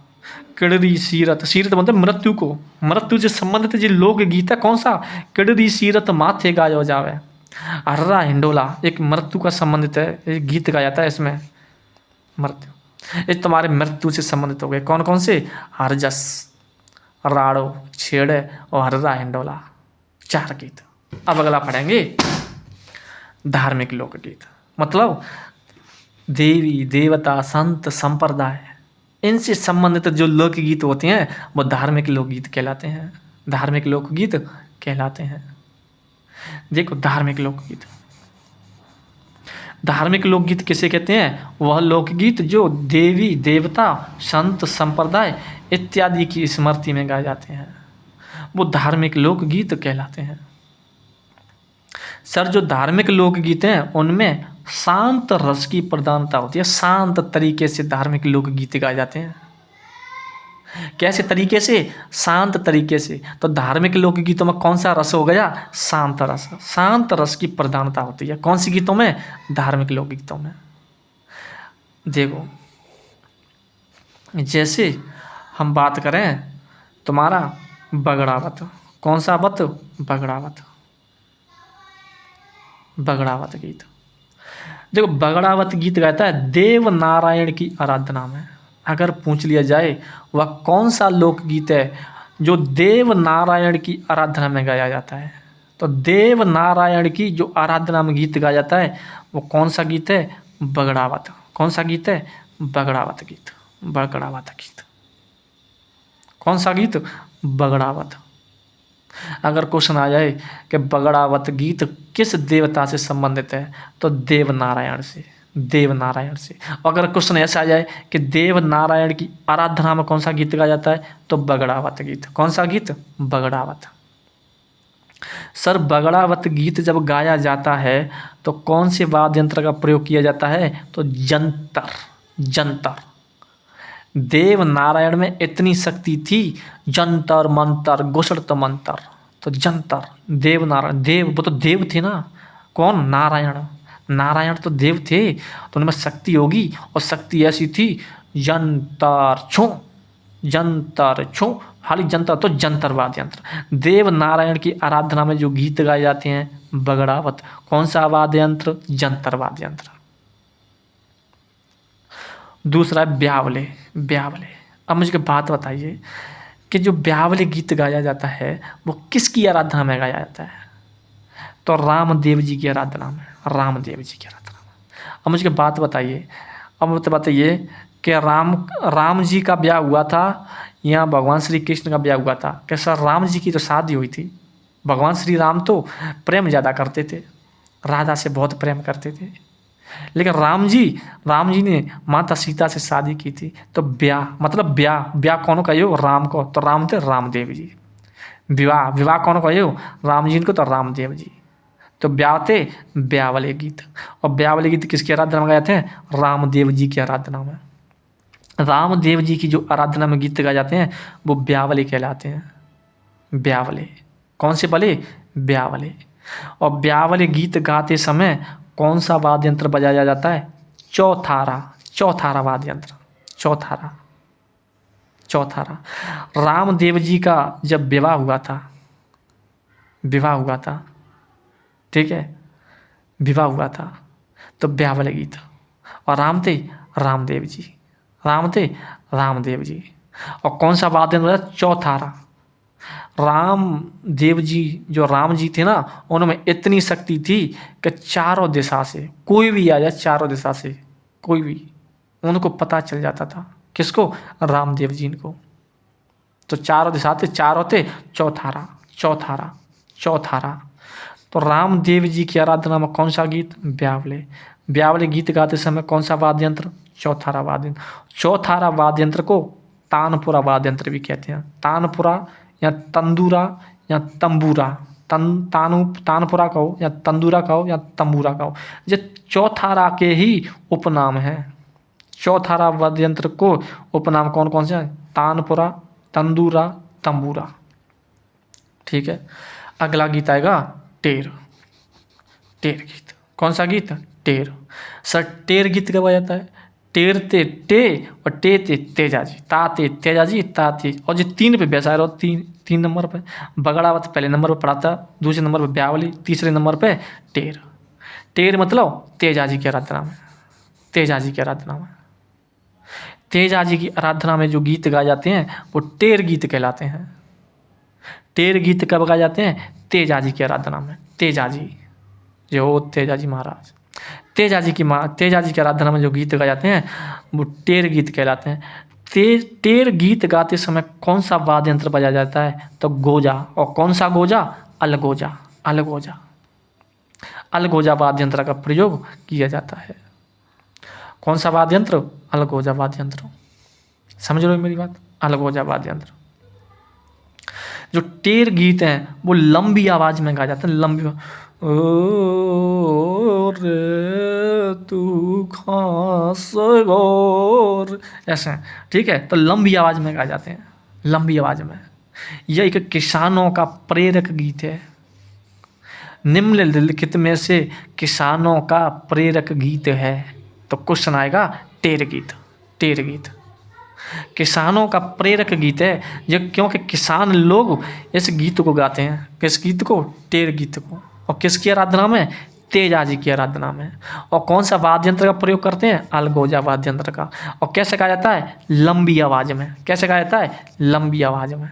किड़री सीरत, सीरत मतलब मृत्यु को, मृत्यु से संबंधित जी लोकगीत है। कौन सा? किड़री सीरत माथे गायो जावे। हर्रा हिंडोला एक मृत्यु का संबंधित है, एक गीत गाया जाता है इसमें। मृत्यु, ये तुम्हारे मृत्यु से संबंधित हो गए। कौन कौन से? हरजस, राड़ो, छेड़े और हर्रा हिंडोला, 4 गीत। अब अगला पढ़ेंगे धार्मिक लोकगीत। मतलब देवी देवता, संत, संप्रदाय, इनसे संबंधित जो लोकगीत होते हैं वो धार्मिक लोकगीत कहलाते हैं। धार्मिक लोकगीत कहलाते हैं। देखो धार्मिक लोकगीत, धार्मिक लोकगीत किसे कहते हैं? वह लोकगीत जो देवी देवता संत संप्रदाय इत्यादि की स्मृति में गाए जाते हैं, वो धार्मिक लोकगीत कहलाते हैं। सर जो धार्मिक लोकगीत हैं उनमें शांत रस की प्रधानता होती है, शांत तरीके से धार्मिक लोकगीत गाए जाते हैं। कैसे तरीके से? शांत तरीके से। तो धार्मिक लोकगीतों में कौन सा रस हो गया? शांत रस। शांत रस की प्रधानता होती है कौन सी गीतों में? धार्मिक लोकगीतों में। देखो जैसे हम बात करें तुम्हारा बगड़ावत, कौन सा वत? बगड़ावत, बगड़ावत गीत। देखो बगड़ावत गीत गाता है देव नारायण की आराधना में। अगर पूछ लिया जाए वह कौन सा लोकगीत है जो देव नारायण की आराधना में गाया जाता है, तो देव नारायण की जो आराधना में गीत गाया जाता है वो कौन सा गीत है? बगड़ावत। कौन सा गीत है? बगड़ावत गीत। बगड़ावत गीत। कौन सा गीत? बगड़ावत। अगर क्वेश्चन आ जाए कि बगड़ावत गीत किस देवता से संबंधित है, तो देव नारायण से। देव नारायण से। अगर क्वेश्चन ऐसा आ जाए कि देव नारायण की आराधना में कौन सा गीत गाया जाता है, तो बगड़ावत गीत। कौन सा गीत? बगड़ावत। सर बगड़ावत गीत जब गाया जाता है तो कौन से वाद्य यंत्र का प्रयोग किया जाता है? तो जंतर। जंतर। देव नारायण में इतनी शक्ति थी, जंतर मंतर घुसड़त मंतर, तो जंतर। देव नारायण, देव वो तो देव थे ना। कौन? नारायण। नारायण तो देव थे, तो उनमें शक्ति होगी, और शक्ति ऐसी थी जंतर छो, जंतर छो। खाली जंतर तो जंतर वाद्य यंत्र। देव नारायण की आराधना में जो गीत गाए जाते हैं बगड़ावत, कौन सा वाद्य यंत्र? जंतर वाद्य यंत्र। दूसरा है ब्यावले। ब्यावले। अब मुझे बात बताइए कि जो ब्यावले गीत गाया जाता है वो किसकी आराधना में गाया जाता है? तो रामदेव जी की आराधना में। रामदेव जी की आराधना में। अब मुझे बात बताइए, अब मुझे बताइए कि राम जी का ब्याह हुआ था या भगवान श्री कृष्ण का ब्याह हुआ था? कैसा? राम जी की तो शादी हुई थी। भगवान श्री राम तो प्रेम ज़्यादा करते थे, राधा से बहुत प्रेम करते थे, लेकिन राम जी ने माता सीता से शादी की थी। तो ब्याह मतलब ब्याह कौन का यो? राम को, तो राम थे रामदेव जी। विवाह कौन का यो? राम जी को, तो रामदेव जी। तो ब्याह थे ब्यावले गीत। और ब्यावले गीत किसकी आराधना में गाए थे? रामदेव जी की आराधना में। रामदेव जी की जो आराधना में गीत गाए जाते हैं वो ब्यावले कहलाते हैं। ब्यावले। कौन से वाले? ब्यावले। और ब्यावले गीत गाते समय कौन सा वाद्य यंत्र बजाया जाता है? चौथारा। चौथारा वाद्य यंत्र। चौथारा। चौथारा। रामदेव जी का जब विवाह हुआ था, ठीक है, विवाह हुआ था, तो ब्यावले गीत। और रामदेव जी। रामदेव जी। और कौन सा वाद्य यंत्र? चौथारा। रामदेव जी, जो राम जी थे ना, उनमें इतनी शक्ति थी कि चारों दिशा से कोई भी आ जाए, चारों दिशा से कोई भी, उनको पता चल जाता था। किसको? रामदेव जी को। तो चारों दिशा थे, चारों थे चौथारा। चौथारा। चौथारा। तो रामदेव जी की आराधना में कौन सा गीत? ब्यावले। ब्यावले गीत गाते समय कौन सा वाद्य यंत्र? चौथारा वाद्य यंत्र। चौथारा वाद्य यंत्र को तानपुरा वाद्य यंत्र भी कहते हैं। तानपुरा या तंदूरा या तंबूरा। तानपुरा कहो या तंदूरा कहो या तंबूरा कहो, ये चौथारा के ही उपनाम है। चौथारा वाद्य यंत्र को उपनाम कौन कौन से हैं? तानपुरा, तंदूरा, तंबूरा। ठीक है। अगला गीत आएगा टेर। टेर गीत। कौन सा गीत? टेर। सर टेर गीत कब आ जाता है? टेर ते टे और टे ते तेजाजी। ता ते तेजाजी, ता ते, और जो 3 पे बैसा रहो, 3 नंबर पे बगड़ावत पहले नंबर पे पड़ा था, दूसरे नंबर पे ब्यावली, तीसरे नंबर पे टेर। टेर मतलब तेजाजी की आराधना में। तेजाजी की आराधना में। तेजाजी की आराधना में जो गीत गाए जाते हैं वो टेर गीत कहलाते हैं। टेर गीत कब गाए जाते हैं? तेजाजी की आराधना में। तेजाजी, जो तेजाजी महाराज, तेजाजी की आराधना में जो गीत गाए जाते हैं वो टेर गीत कहलाते हैं। टेर गीत गाते समय कौन सा वाद्य यंत्र बजाया जाता है? तो गोजा। और कौन सा गोजा? अलगोजा। अलगोजा। अलगोजा वाद्य यंत्र का प्रयोग किया जाता है। कौन सा वाद्य यंत्र? अलगोजा वाद्य यंत्र। समझ रहे हो मेरी बात? अलगोजा वाद्य यंत्र। जो टेर गीत हैं वो लंबी आवाज में गाया जाता है, लंबी। ओ रे तू खास गौर, ऐसे, ठीक है। तो लंबी आवाज में गाए जाते हैं, लंबी आवाज में। यह एक किसानों का प्रेरक गीत है। निम्नलिखित में से किसानों का प्रेरक गीत है, तो क्वेश्चन आएगा टेर गीत। टेर गीत किसानों का प्रेरक गीत है ये, क्योंकि किसान लोग इस गीत को गाते हैं। किस गीत को? टेर गीत को। और किसकी आराधना में? तेजा जी की आराधना में। और कौन सा वाद्य यंत्र का प्रयोग करते हैं? अलगोजा वाद्य यंत्र का। और कैसे गाया जाता है? लंबी आवाज में। कैसे गाया जाता है? लंबी आवाज में।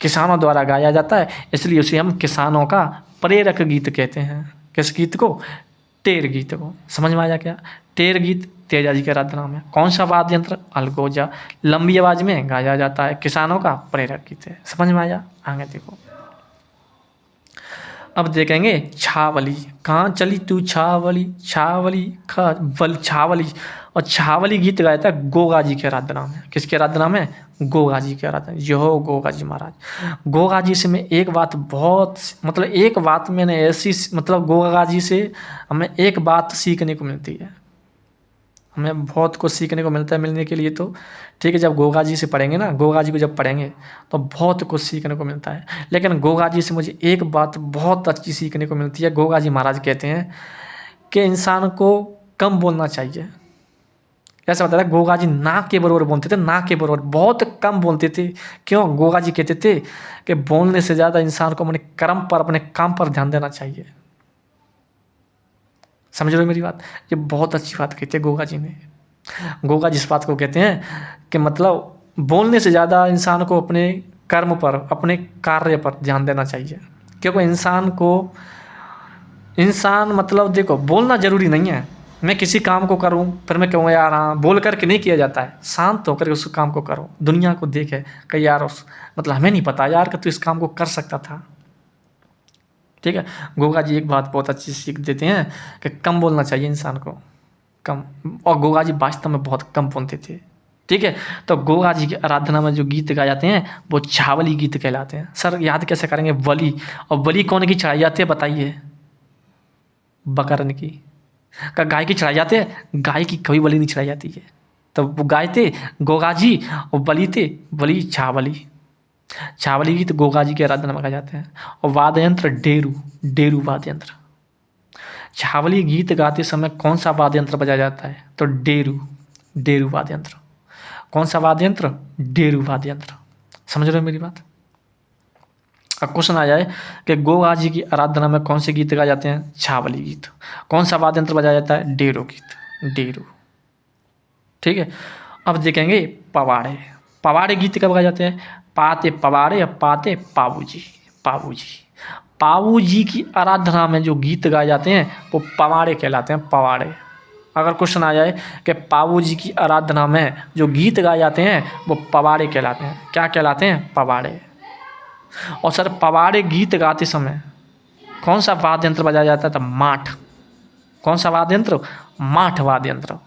किसानों द्वारा गाया जाता है, इसलिए उसे हम किसानों का प्रेरक गीत कहते हैं। किस गीत को? टेर गीत को। समझ में आया क्या? टेर गीत तेजा जी की आराधना में। कौन सा वाद्य यंत्र? अलगोजा। लंबी आवाज में गाया जाता है, किसानों का प्रेरक गीत है। समझ में आया? आगे देखो, अब देखेंगे छावली। कहाँ चली तू छावली, छावली खा बल छावली। और छावली गीत गाया था गोगा जी की आराधना में। किसकी आराधना में? गोगा जी की आराधना। यो गोगा जी महाराज। गोगा जी से मैं एक बात बहुत, मतलब एक बात मैंने ऐसी, मतलब गोगा जी से हमें एक बात सीखने को मिलती है। हमें बहुत कुछ सीखने को मिलता है, मिलने के लिए तो ठीक है। जब गोगा जी से पढ़ेंगे ना, गोगा जी को जब पढ़ेंगे तो बहुत कुछ सीखने को मिलता है। लेकिन गोगा जी से मुझे एक बात बहुत अच्छी सीखने को मिलती है। गोगा जी महाराज कहते हैं कि इंसान को कम बोलना चाहिए। ऐसा बताया, गोगा जी ना के बरोबर बोलते थे, ना के बरोबर, बहुत कम बोलते थे। क्यों? गोगा जी कहते थे कि बोलने से ज़्यादा इंसान को अपने कर्म पर, अपने काम पर ध्यान देना चाहिए। समझ रहे हो मेरी बात? ये बहुत अच्छी बात कहती है गोगा जी ने। गोगा जी इस बात को कहते हैं कि मतलब बोलने से ज़्यादा इंसान को अपने कर्म पर, अपने कार्य पर ध्यान देना चाहिए। क्योंकि इंसान मतलब देखो, बोलना ज़रूरी नहीं है। मैं किसी काम को करूं फिर मैं कहूँ यार हाँ, बोल करके नहीं किया जाता है। शांत होकर उस काम को करो, दुनिया को देखे कि यार मतलब हमें नहीं पता यार कि तू इस काम को कर सकता था। ठीक है। गोगा जी एक बात बहुत अच्छी सीख देते हैं कि कम बोलना चाहिए इंसान को, कम। और गोगा जी वास्तव में बहुत कम बोलते थे। ठीक है। तो गोगा जी की आराधना में जो गीत गाए जाते हैं वो छावली गीत कहलाते हैं। सर याद कैसे करेंगे? बलि। और बलि कौन की चढ़ाई जाती है बताइए? बकरन की। का गाय की चढ़ाई जाती है? गाय की कभी बलि नहीं चढ़ाई जाती है। तो वो गाय थे गोगा जी और बलि थे, बलि छावली। छावली गीत गोगा जी की आराधना में गाए जाते हैं। और वाद्य यंत्र डेरू, डेरू वाद्य यंत्र। छावली गीत गाते समय कौन सा वाद्य यंत्र बजाया जाता है? तो डेरू, डेरू वाद्य यंत्र। कौन सा वाद्य यंत्र? डेरू वाद्य यंत्र। समझ रहे हो मेरी बात? अब क्वेश्चन आ जाए कि गोगा जी की आराधना में कौन से गीत गाए जाते हैं? छावली गीत। कौन सा वाद्य यंत्र बजाया जाता है? डेरू गीत, डेरू। ठीक है। अब देखेंगे पवाड़े। पवाड़े गीत कब गाए जाते हैं? पाते पवाड़े या पाते पाबूजी, पाबूजी। पाबूजी की आराधना में जो गीत गाए जाते हैं वो पवाड़े कहलाते हैं, पवाड़े। अगर क्वेश्चन आ जाए कि पाबूजी की आराधना में जो गीत गाए जाते हैं वो पवाड़े कहलाते हैं। क्या कहलाते हैं? पवाड़े। और सर पवाड़े गीत गाते समय कौन सा वाद्य यंत्र बजाया जाता है? तो माठ। कौन सा वाद्य यंत्र? माठ वाद्य यंत्र।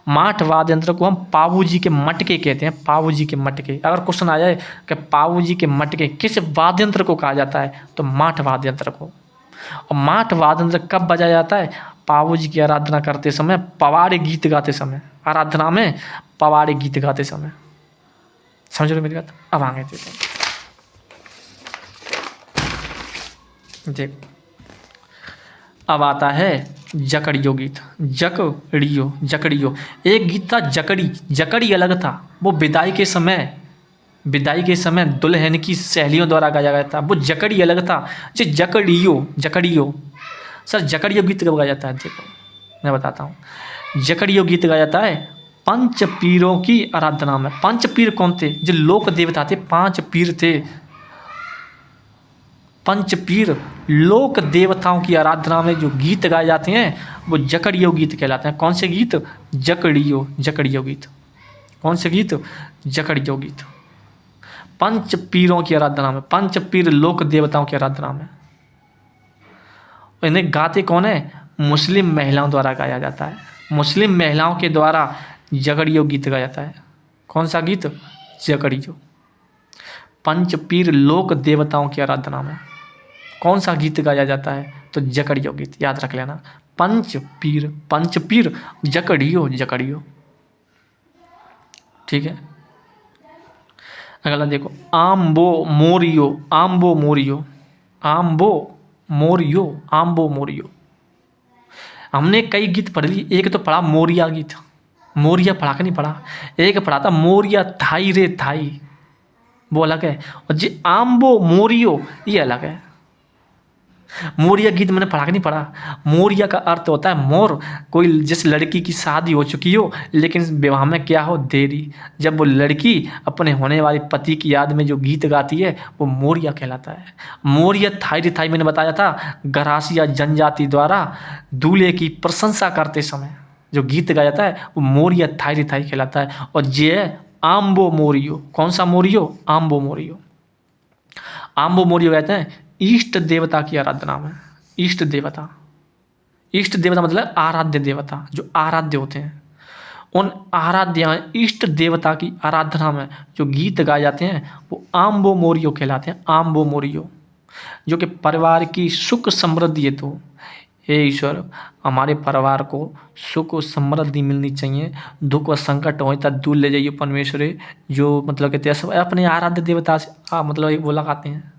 माठ वाद्य यंत्र को हम पाबूजी के मटके कहते हैं, पाबूजी के मटके। अगर क्वेश्चन आ जाए कि पाबूजी के मटके किस वाद्य यंत्र को कहा जाता है? तो माठ वाद्य यंत्र को। और माठ वाद्य यंत्र कब बजाया जाता है? पाबूजी की आराधना करते समय, पवाड़े गीत गाते समय, आराधना में पवाड़े गीत गाते समय। समझ रहे मेरी बात? अब आगे देते हैं। देखो अब आता है जकड़ियो गीत। जकड़ियो, जकड़ियो। एक गीत था जकड़ी। जकड़ी अलग था, वो विदाई के समय दुल्हन की सहेलियों द्वारा गाया गया था। वो जकड़ी अलग था। जो जकड़ियो, जकड़ियो। सर जकड़ियो गीत कब गाया जाता है? देखो मैं बताता हूँ। जकड़ियो गीत गाया जाता है पंच पीरों की आराधना में। पंच पीर कौन थे? जो लोक देवता थे, 5 पीर थे। पंचपीर लोक देवताओं की आराधना में जो गीत गाए जाते हैं वो जकड़ियो गीत कहलाते हैं। कौन से गीत? जकड़ियो, जकड़ियो गीत। कौन से गीत? जकड़ियो गीत। पंच पीरों की आराधना में, पंच पीर लोक देवताओं की आराधना में। इन्हें गाते कौन है? मुस्लिम महिलाओं द्वारा गाया जाता है। मुस्लिम महिलाओं के द्वारा जगड़ियो गीत गाया जाता है। कौन सा गीत? जगड़ियो। पंचपीर लोक देवताओं की आराधना में कौन सा गीत गाया जाता है? तो जकड़ियो गीत, याद रख लेना। पंचपीर, पंचपीर, जकड़ियो, जकड़ियो। ठीक है, अगला देखो, आम्बो मोरियो, आम्बो मोरियो, आम्बो मोरियो, आम्बो मोरियो। हमने कई गीत पढ़ ली, एक तो पढ़ा मोरिया गीत, मोरिया पढ़ा के नहीं पढ़ा, एक पढ़ा था मोरिया थाई रे थाई, वो अलग है, और जी आम्बो मोरियो ये अलग है। मोरिया गीत मैंने पढ़ा के नहीं पढ़ा। मोरिया का अर्थ होता है मोर, कोई जिस लड़की की शादी हो चुकी हो लेकिन विवाह में क्या हो, देरी, जब वो लड़की अपने होने वाले पति की याद में जो गीत गाती है वो मोरिया कहलाता है। मोरिया थाई थाई मैंने बताया था, गरासिया जनजाति द्वारा दूल्हे की प्रशंसा करते समय जो गीत गाया जाता है वो मोरिया थाई थाई कहलाता है। और ये आम्बो मोरियो, कौन सा मोरियो? आम्बो मोरियो। आम्बो मोरियो कहते हैं इष्ट देवता की आराधना में। इष्ट देवता, इष्ट देवता मतलब आराध्य देवता, जो आराध्य होते हैं, उन आराध्य इष्ट देवता की आराधना में जो गीत गाए जाते हैं वो आम्बो मोरियो कहलाते हैं। आम्बो मोरियो, जो कि परिवार की सुख समृद्धि हेतु, हे ईश्वर हमारे परिवार को सुख और समृद्धि मिलनी चाहिए, दुख और संकट हो तब दूर ले जाइए परमेश्वर, जो मतलब कहते हैं सब अपने आराध्य देवता से मतलब वो लगाते हैं।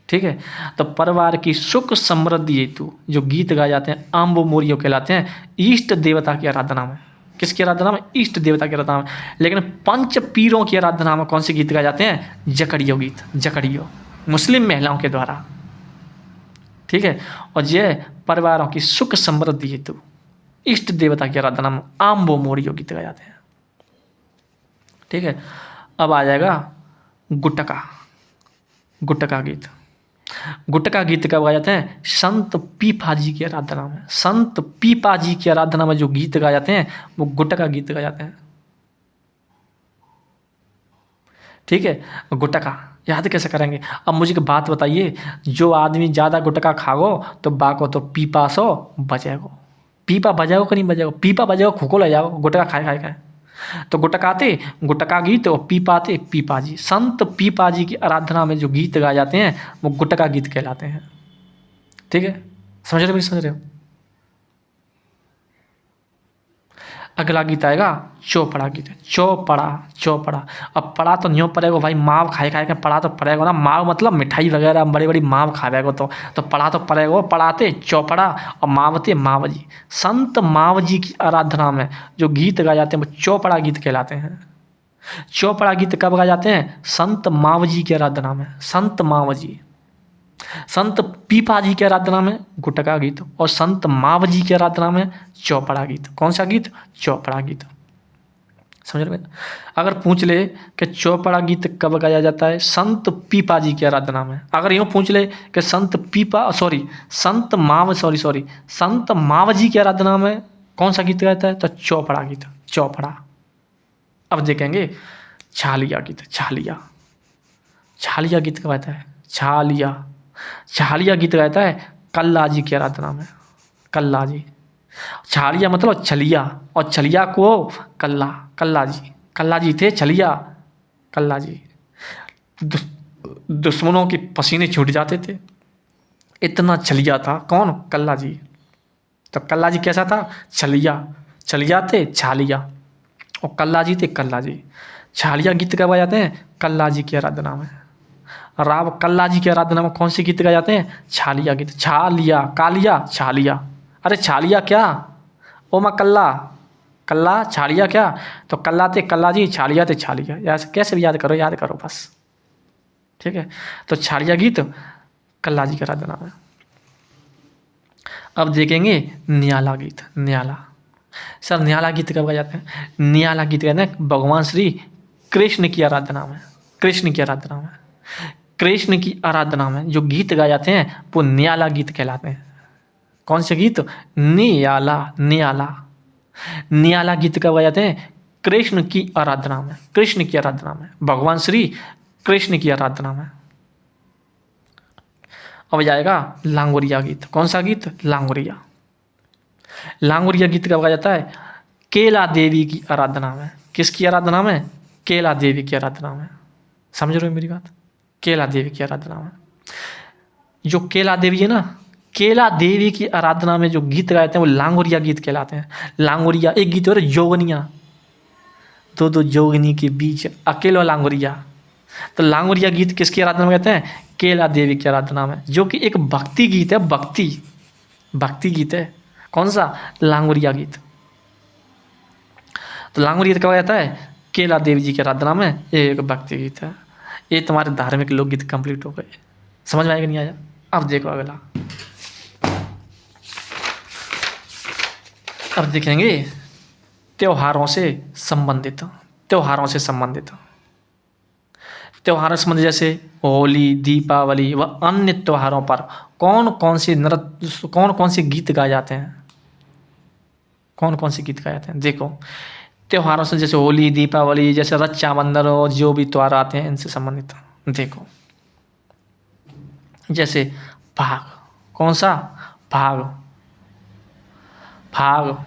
ठीक है, तो परिवार की सुख समृद्धि हेतु जो गीत गाए जाते हैं आम्बो मोरियो कहलाते हैं इष्ट देवता की आराधना में। किसकी आराधना में? इष्ट देवता की आराधना में। लेकिन पंच पीरों की आराधना में कौन से गीत गाए जाते हैं? जकड़ियो गीत, जकड़ियो, मुस्लिम महिलाओं के द्वारा। ठीक है, और ये परिवारों की सुख समृद्धि हेतु इष्ट देवता की आराधना में आम्बो मोरियो गीत गाए जाते हैं। ठीक है, अब आ जाएगा गुटका, गुटका गीत। गुटका गीत कब गाए जाते हैं? संत पीपा जी की आराधना में। संत पीपा जी की आराधना में जो गीत गाए जाते हैं वो गुटका गीत गाए जाते हैं। ठीक है, गुटका याद कैसे करेंगे? अब मुझे एक बात बताइए, जो आदमी ज़्यादा गुटका खागो तो बाको तो पीपा सो बजेगो। पीपा बजाओ कि नहीं बजाओ? पीपा बजाओ खुको ले जाओ गुटका खाए खाए खाए। तो गुटकाते गुटका गीत और पीपाते पीपा जी। संत पीपा जी की आराधना में जो गीत गाए जाते हैं वो गुटका गीत कहलाते हैं। ठीक है, समझ रहे हो? समझ रहे हो? अगला गीत आएगा चौपड़ा गीत। चौपड़ा, चौपड़ा। अब पड़ा तो न्यों पड़ेगा भाई, माव खाए खाए के पड़ा तो पड़ेगा ना। माव मतलब मिठाई वगैरह बड़ी बड़ी माव खाएगा तो पड़ा तो पड़ेगा। पड़ाते चौपड़ा और मावते माव जी। संत माव जी की आराधना में जो गीत गाए जाते हैं वो चौपड़ा गीत कहलाते हैं। चौपड़ा गीत कब गाए जाते हैं? संत माव जी की आराधना में। संत माव जी। संत पीपा जी की आराधना में गुटका गीत और संत माव जी की आराधना में चौपड़ा गीत। कौन सा गीत? चौपड़ा गीत। समझ रहे? अगर पूछ ले कि चौपड़ा गीत कब गाया जाता है? संत पीपा जी की आराधना में। अगर यूँ पूछ ले कि संत माव जी की आराधना में कौन सा गीत गाता है? तो चौपड़ा गीत, चौपड़ा। अब देखेंगे छालिया गीत। छालिया, छालिया गीत कब गाता है? छालिया, छालिया गीत गाता है कल्ला जी की आराधना में। कल्ला जी, छालिया मतलब छलिया और छलिया को कल्ला, कल्ला जी। कल्ला जी थे छलिया, कल्ला जी। दुश्मनों के पसीने छूट जाते थे, इतना छलिया था। कौन? कल्ला जी। तो कल्ला जी कैसा था? छलिया। छलिया थे छालिया और कल्ला जी थे कल्ला जी। छालिया गीत कब गाए जाते हैं? कल्ला जी की आराधना में। राव कल्ला जी की आराधना में कौन से गीत गाए जाते हैं? छालिया गीत। छालिया, कालिया, छालिया। अरे छालिया क्या? ओ माँ कल्ला, कल्ला छालिया क्या? तो कल्ला थे कल्ला जी, छालिया थे छालिया। ऐसे कैसे भी याद करो, याद करो बस। ठीक है, तो छालिया गीत कल्ला जी की आराधना में। अब देखेंगे नियाला गीत। नियाला, सर नियाला गीत कब गाए जाते हैं? नियाला गीत कहते हैं भगवान श्री कृष्ण की आराधना में। कृष्ण की आराधना में, कृष्ण की आराधना में जो गीत गाए जाते हैं वो नियाला गीत कहलाते हैं। कौन से गीत? नियाला, नियाला। नियाला गीत कब गाए जाते हैं? कृष्ण की आराधना में। कृष्ण की आराधना में, भगवान श्री कृष्ण की आराधना में। अब जाएगा लांगुरिया गीत। कौन सा गीत? लांगुरिया। लांगुरिया गीत कब गाया जाता है? केला देवी की आराधना में। किसकी आराधना में? केला देवी की आराधना में। समझ रहे हो मेरी बात? केला देवी की आराधना में। जो केला देवी है ना, केला देवी की आराधना में जो गीत गाए थे वो लांगुरिया गीत कहलाते हैं। लांगुरिया एक गीत और जोगनिया, दो दो जोगनी के बीच अकेला लांगुरिया। तो लांगुरिया गीत किसकी आराधना में कहते हैं? केला देवी की आराधना में, जो कि एक भक्ति गीत है। भक्ति गीत है। कौन सा? लांगुरिया गीत। तो लांगुरिया गीत कहा जाता है? केला देवी जी की आराधना में। ये एक भक्ति गीत है। ये तुम्हारे धार्मिक लोकगीत कंप्लीट हो गए। समझ में आएगा नहीं आया? अब देखो अगला। अब देखेंगे त्योहारों से संबंधित। त्योहारों से संबंधित जैसे होली, दीपावली व अन्य त्योहारों पर कौन कौन से गीत गाए जाते हैं? कौन कौन से गीत गाए जाते हैं? देखो, त्योहारों से जैसे होली, दीपावली, जैसे रक्षाबंधन और जो भी त्योहार आते हैं इनसे संबंधित। देखो, जैसे फाग। कौन सा? फाग।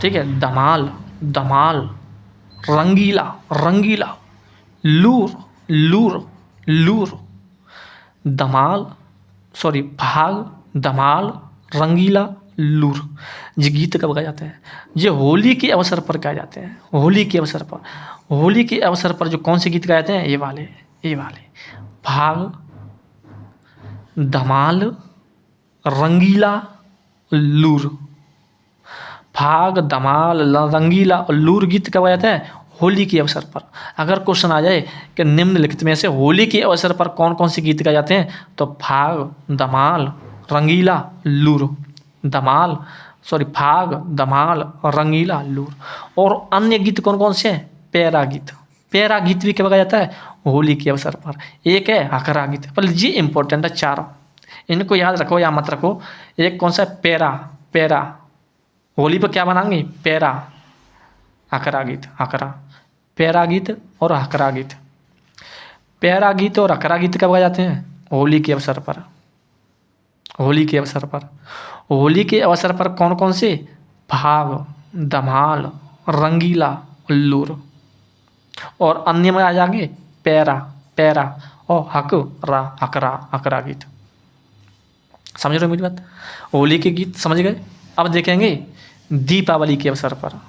ठीक है। धमाल, रंगीला, लूर, भाग, धमाल, रंगीला, लूर। ये गीत कब गाए जाते हैं? ये होली के अवसर पर गाए जाते हैं। होली के अवसर पर जो कौन से गीत गाए जाते हैं? ये वाले भाग, धमाल, रंगीला, लूर। भाग, धमाल, रंगीला और लूर गीत कब गाए जाते हैं? होली के अवसर पर। अगर क्वेश्चन आ जाए कि निम्नलिखित में से होली के अवसर पर कौन कौन से गीत गाए जाते हैं, तो भाग, धमाल, रंगीला, लूर। भाग, धमाल, रंगीला, लूर। और अन्य गीत कौन कौन से हैं? पैरा गीत भी कब गाया जाता है? होली के अवसर पर। एक है हकरा गीत, पर ये इंपॉर्टेंट है चारों, इनको याद रखो या मत रखो। एक कौन सा है? पैरा। होली पर क्या बनाएंगे? पैरा, हकरा गीत, पैरा गीत और हकरा गीत। पैरा गीत और हकरा गीत कब गाए जाते हैं? होली के अवसर पर। होली के अवसर पर कौन कौन से? भाग, धमाल, रंगीला, लूर। और अन्य में आ जाएंगे पैरा और हकरा गीत। समझ रहे हो मेरी बात? होली के गीत समझ गए। अब देखेंगे दीपावली के अवसर पर।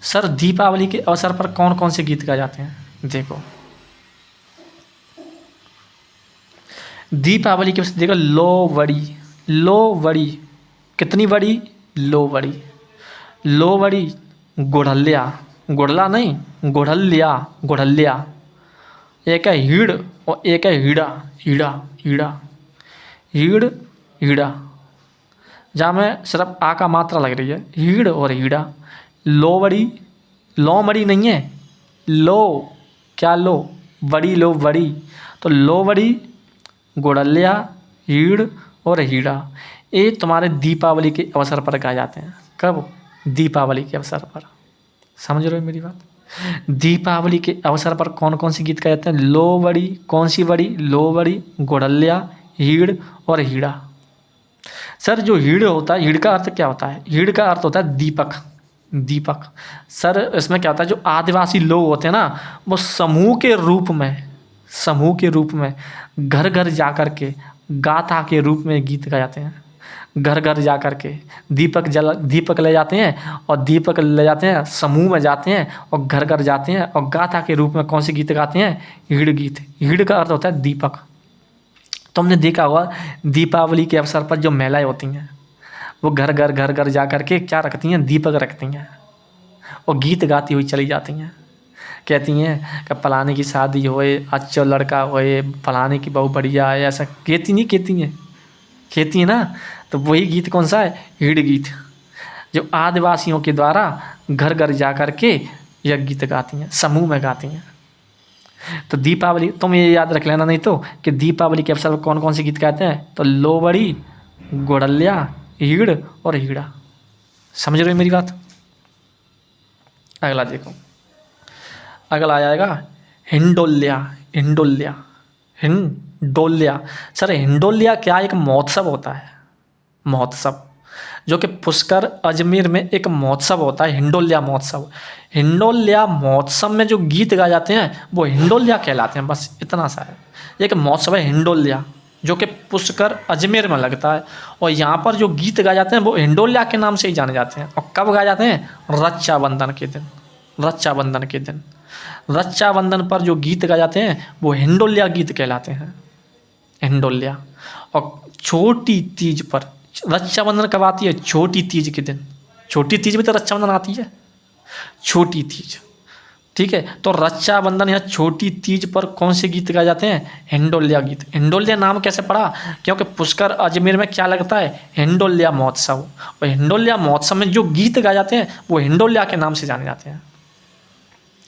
सर, दीपावली के अवसर पर कौन कौन से गीत गाए जाते हैं? देखो, दीपावली के अवसर देखो, लोवड़ी। कितनी बड़ी? लोवड़ी, गुड़ला नहीं, गुड़ल्या। एक है हीड़ और एक है हीड़ा। जहाँ में सिर्फ आ का मात्रा लग रही है, हीड़ और हीड़ा। लोमड़ी नहीं है, बड़ी। तो लोवड़ी, गुड़ल्या, हीड़ और हीड़ा, ये तुम्हारे दीपावली के अवसर पर गाए जाते हैं। कब? दीपावली के अवसर पर। समझ रहे हो मेरी बात? दीपावली के अवसर पर कौन कौन सी गीत गाए जाते हैं? लोवड़ी। कौन सी बड़ी? लोवड़ी, गुड़ल्या, हीड़ और हीड़ा। सर, जो हीड़ होता है, हीड़ का अर्थ क्या होता है? हीड़ का अर्थ होता है दीपक। सर, इसमें क्या होता है, जो आदिवासी लोग होते हैं ना, वो समूह के रूप में घर घर जा कर के गाथा के रूप में गीत गाए जाते हैं। घर घर जा कर के दीपक ले जाते हैं, और दीपक ले जाते हैं, समूह में जाते हैं और घर घर जाते हैं और गाथा के रूप में कौन से गीत गाते हैं? हीड़ गीत। हीड़ का अर्थ होता है दीपक। तुमने देखा होगा दीपावली के अवसर पर जो महिलाएं होती हैं, वो घर घर जा कर के क्या रखती हैं? दीपक रखती हैं और गीत गाती हुई चली जाती हैं। कहती हैं कि फलाने की शादी होए, अच्छा लड़का होए, फलाने की बहू बढ़िया है, ऐसा कहती हैं ना। तो वही गीत कौन सा है? हीड़ गीत, जो आदिवासियों के द्वारा घर घर जा कर के यह गीत गाती हैं, समूह में गाती हैं। तो दीपावली तुम ये याद रख लेना, नहीं तो, कि दीपावली के अवसर पर कौन कौन से गीत गाते हैं? तो लोवड़ी, गुड़ल्या, हीड़ और हीड़ा। समझ रहे हो मेरी बात? अगला देखो, अगला आ जाएगा हिंडोल्या। हिंडोलिया। सर हिंडोलिया क्या एक महोत्सव होता है, महोत्सव, जो कि पुष्कर अजमेर में एक महोत्सव होता है, हिंडोलिया महोत्सव। हिंडोलिया महोत्सव में जो गीत गाए जाते हैं वो हिंडोलिया कहलाते हैं, बस इतना सा है। एक महोत्सव है हिंडोलिया जो कि पुष्कर अजमेर में लगता है, और यहाँ पर जो गीत गाए जाते हैं वो हिंडोलिया के नाम से ही जाने जाते हैं। और कब गाए जाते हैं? रक्षाबंधन के दिन, रक्षाबंधन के दिन। रक्षाबंधन पर जो गीत गाए जाते हैं वो हिंडोलिया गीत कहलाते हैं, हिंडोलिया। और छोटी तीज पर, रक्षाबंधन कब आती है? छोटी तीज के दिन। छोटी तीज में तो रक्षाबंधन आती है, छोटी तीज, ठीक है। तो रक्षाबंधन या छोटी तीज पर कौन से गीत गाए जाते हैं? हिंडोलिया गीत। हिंडोलिया नाम कैसे पड़ा? क्योंकि पुष्कर अजमेर में क्या लगता है? हिंडोलिया महोत्सव। और हिंडोलिया महोत्सव में जो गीत गाए जाते हैं वो हिंडोलिया के नाम से जाने जाते हैं।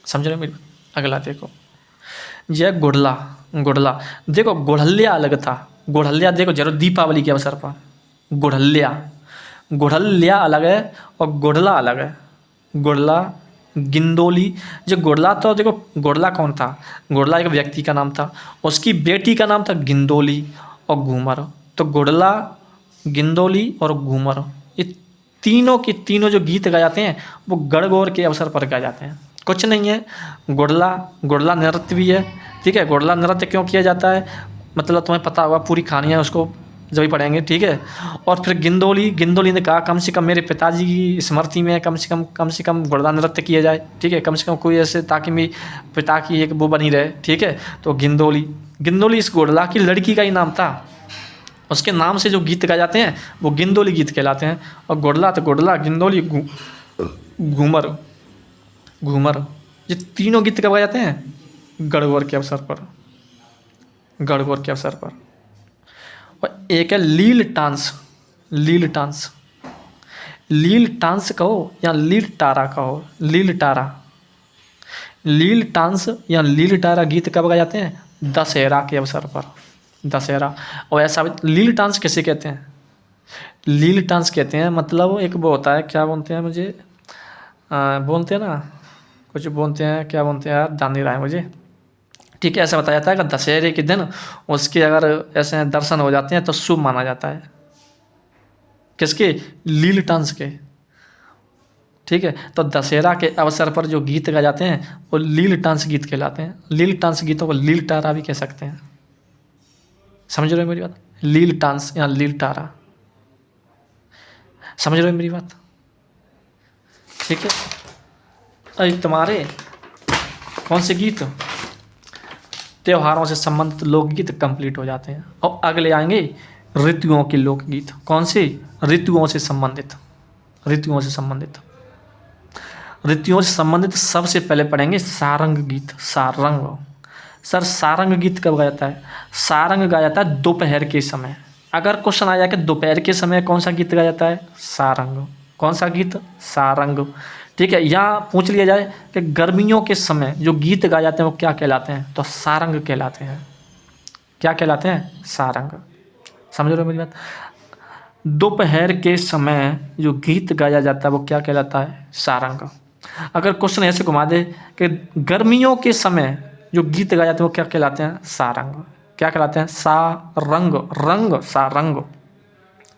समझ रहे मेरी बात? अगला देखो, यह गुड़ला। गुड़ला देखो, गुड़हलिया अलग था। गुड़हलिया देखो जरूर दीपावली के अवसर पर, गुड़हलिया, गुड़हलिया अलग है और गुड़ला अलग है। गुड़ला, गिंदोली। जो गुड़ला तो देखो, गुड़ला कौन था? गुड़ला एक व्यक्ति का नाम था, उसकी बेटी का नाम था गिंदोली और घूमर। तो गुड़ला, गिंदोली और घूमर, ये तीनों के तीनों जो गीत गाए जाते हैं वो गणगौर के अवसर पर गाए जाते हैं। कुछ नहीं है, गुड़ला, गुड़ला नृत्य भी है, ठीक है। गुड़ला नृत्य क्यों किया जाता है मतलब तुम्हें पता होगा, पूरी कहानी है, उसको जब भी पढ़ेंगे, ठीक है। और फिर गिंदोली, गिंदोली ने कहा कम से कम मेरे पिताजी की स्मृति में कम से कम गुड़ला नृत्य किया जाए, ठीक है, कम से कम कोई ऐसे, ताकि मेरी पिता की एक वो बनी रहे, ठीक है। तो गिंदोली, गिंदोली इस गुड़ला की लड़की का ही नाम था, उसके नाम से जो गीत गाए जाते हैं वो गिंदोली गीत कहलाते हैं। और गुड़ला तो गुड़ला, गिंदोली, घूमर, घूमर, ये तीनों गीत कब गाए जाते हैं? गणगौर के अवसर पर, गणगौर के अवसर पर। और एक है लील टांस। लील टांस, लील टांस कहो या लील टारा कहो, लील टारा। लील टांस या लील टारा गीत कब गाए जाते हैं? दशहरा के अवसर पर, दशहरा। और ऐसा लील टांस किसे कहते हैं? लील टांस कहते हैं मतलब एक वो होता है, क्या बोलते हैं मुझे, बोलते हैं ना, कुछ बोलते हैं, क्या बोलते हैं यार, जान नहीं रहा है मुझे, ठीक है। ऐसा बताया जाता है कि दशहरे के दिन उसके अगर ऐसे दर्शन हो जाते हैं तो शुभ माना जाता है। किसके? लील टांस के, ठीक है। तो दशहरा के अवसर पर जो गीत गाए जाते हैं वो लील टांस गीत कहलाते हैं। लील टांस गीतों को लील टारा भी कह सकते हैं। समझ रहे हो मेरी बात? लील टांस या लील टारा, समझ रहे हो मेरी बात? ठीक है। अरे तुम्हारे कौन से गीत, त्योहारों से संबंधित लोकगीत कंप्लीट हो जाते हैं। और अगले आएंगे ऋतुओं के लोकगीत। कौन से? ऋतुओं से संबंधित, ऋतुओं से संबंधित, ऋतुओं से संबंधित सबसे पहले पढ़ेंगे सारंग गीत। सारंग, सर सारंग गीत कब गाया जाता है? सारंग गाया जाता है दोपहर के समय। अगर क्वेश्चन आ जाए कि दोपहर के समय कौन सा गीत गाया जाता है? सारंग। कौन सा गीत? सारंग, ठीक है। यहाँ पूछ लिया जाए कि गर्मियों के समय जो गीत गाए जाते हैं वो क्या कहलाते हैं? तो सारंग कहलाते हैं। क्या कहलाते हैं? सारंग। समझ रहे हो मेरी बात? दोपहर के समय जो गीत गाया जाता है वो क्या कहलाता है? सारंग। अगर क्वेश्चन ऐसे घुमा दे कि गर्मियों के समय जो गीत गाए जाते हैं वो क्या कहलाते हैं? सारंग। क्या कहलाते हैं? सारंग, रंग, सारंग,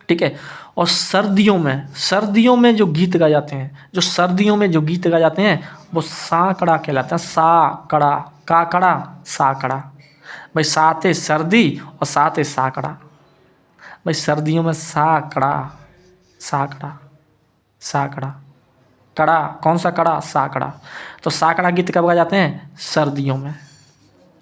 ठीक है। और सर्दियों में जो गीत गाए जाते हैं, जो सर्दियों में जो गीत गाए जाते हैं वो साकड़ा कहलाता है। साकड़ा, काकड़ा, साकड़ा। भाई साथ है सर्दी और साथ है साकड़ा। भाई सर्दियों में साकड़ा, साकड़ा, साकड़ा, कड़ा, कौन सा कड़ा? साकड़ा। तो साकड़ा गीत कब गाए जाते हैं? सर्दियों में।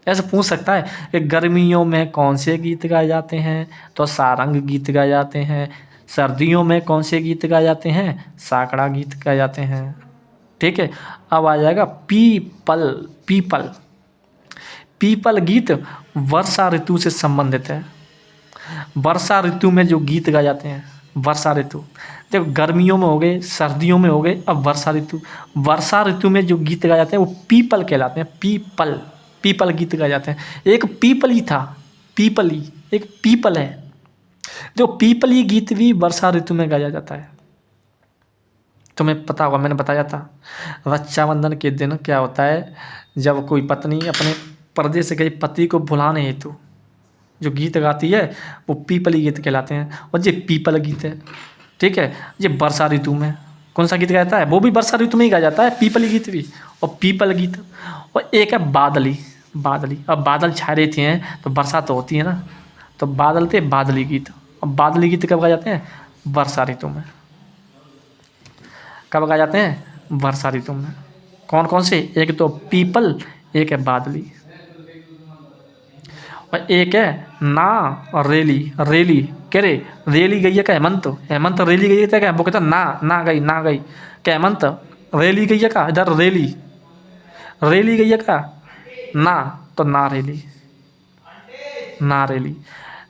ऐसे पूछ सकता है कि गर्मियों में कौन से गीत गाए जाते हैं? तो सारंग गीत गाए जाते हैं। सर्दियों में कौन से गीत गाए जाते हैं? साकड़ा गीत गाए जाते हैं, ठीक है। अब आ जाएगा पीपल। पीपल, पीपल गीत वर्षा ऋतु से संबंधित है। वर्षा ऋतु में जो गीत गाए जाते हैं, वर्षा ऋतु, देखो गर्मियों में हो गए, सर्दियों में हो गए, अब वर्षा ऋतु। वर्षा ऋतु में जो गीत गाए जाते हैं वो पीपल कहलाते हैं। पीपल, पीपल गीत गाए जाते हैं। एक पीपली था, पीपली, एक पीपल है। जो पीपली गीत भी वर्षा ऋतु में गाया जाता है। तुम्हें पता होगा, मैंने बताया था रक्षाबंधन के दिन क्या होता है, जब कोई पत्नी अपने परदेस गए पति को भुलाने हेतु जो गीत गाती है वो पीपली गीत कहलाते हैं। और ये पीपल गीत है, ठीक है। ये वर्षा ऋतु में कौन सा गीत गाता है, वो भी वर्षा ऋतु में ही गाया जाता है, पीपली गीत भी और पीपल गीत। और एक है बादली, बादली। अब बादल छा रहे थे तो वर्षा तो होती है ना, तो बादल थे बादली गीत। अब बादली गीत कब गाए जाते हैं, वर्षा ऋतु में। कब गाए जाते हैं, वर्षा ऋतु में। कौन कौन से, एक तो पीपल, एक है बादली, और एक है ना और रेली। रेली कह रहे, रेली गई है क्या हेमंत, हेमंत रेली गई है क्या, वो कहता ना गई, ना गई क्या हेमंत, रेली गई है क्या, इधर रेली, रेली गई है क्या, ना तो ना रेली, ना रेली।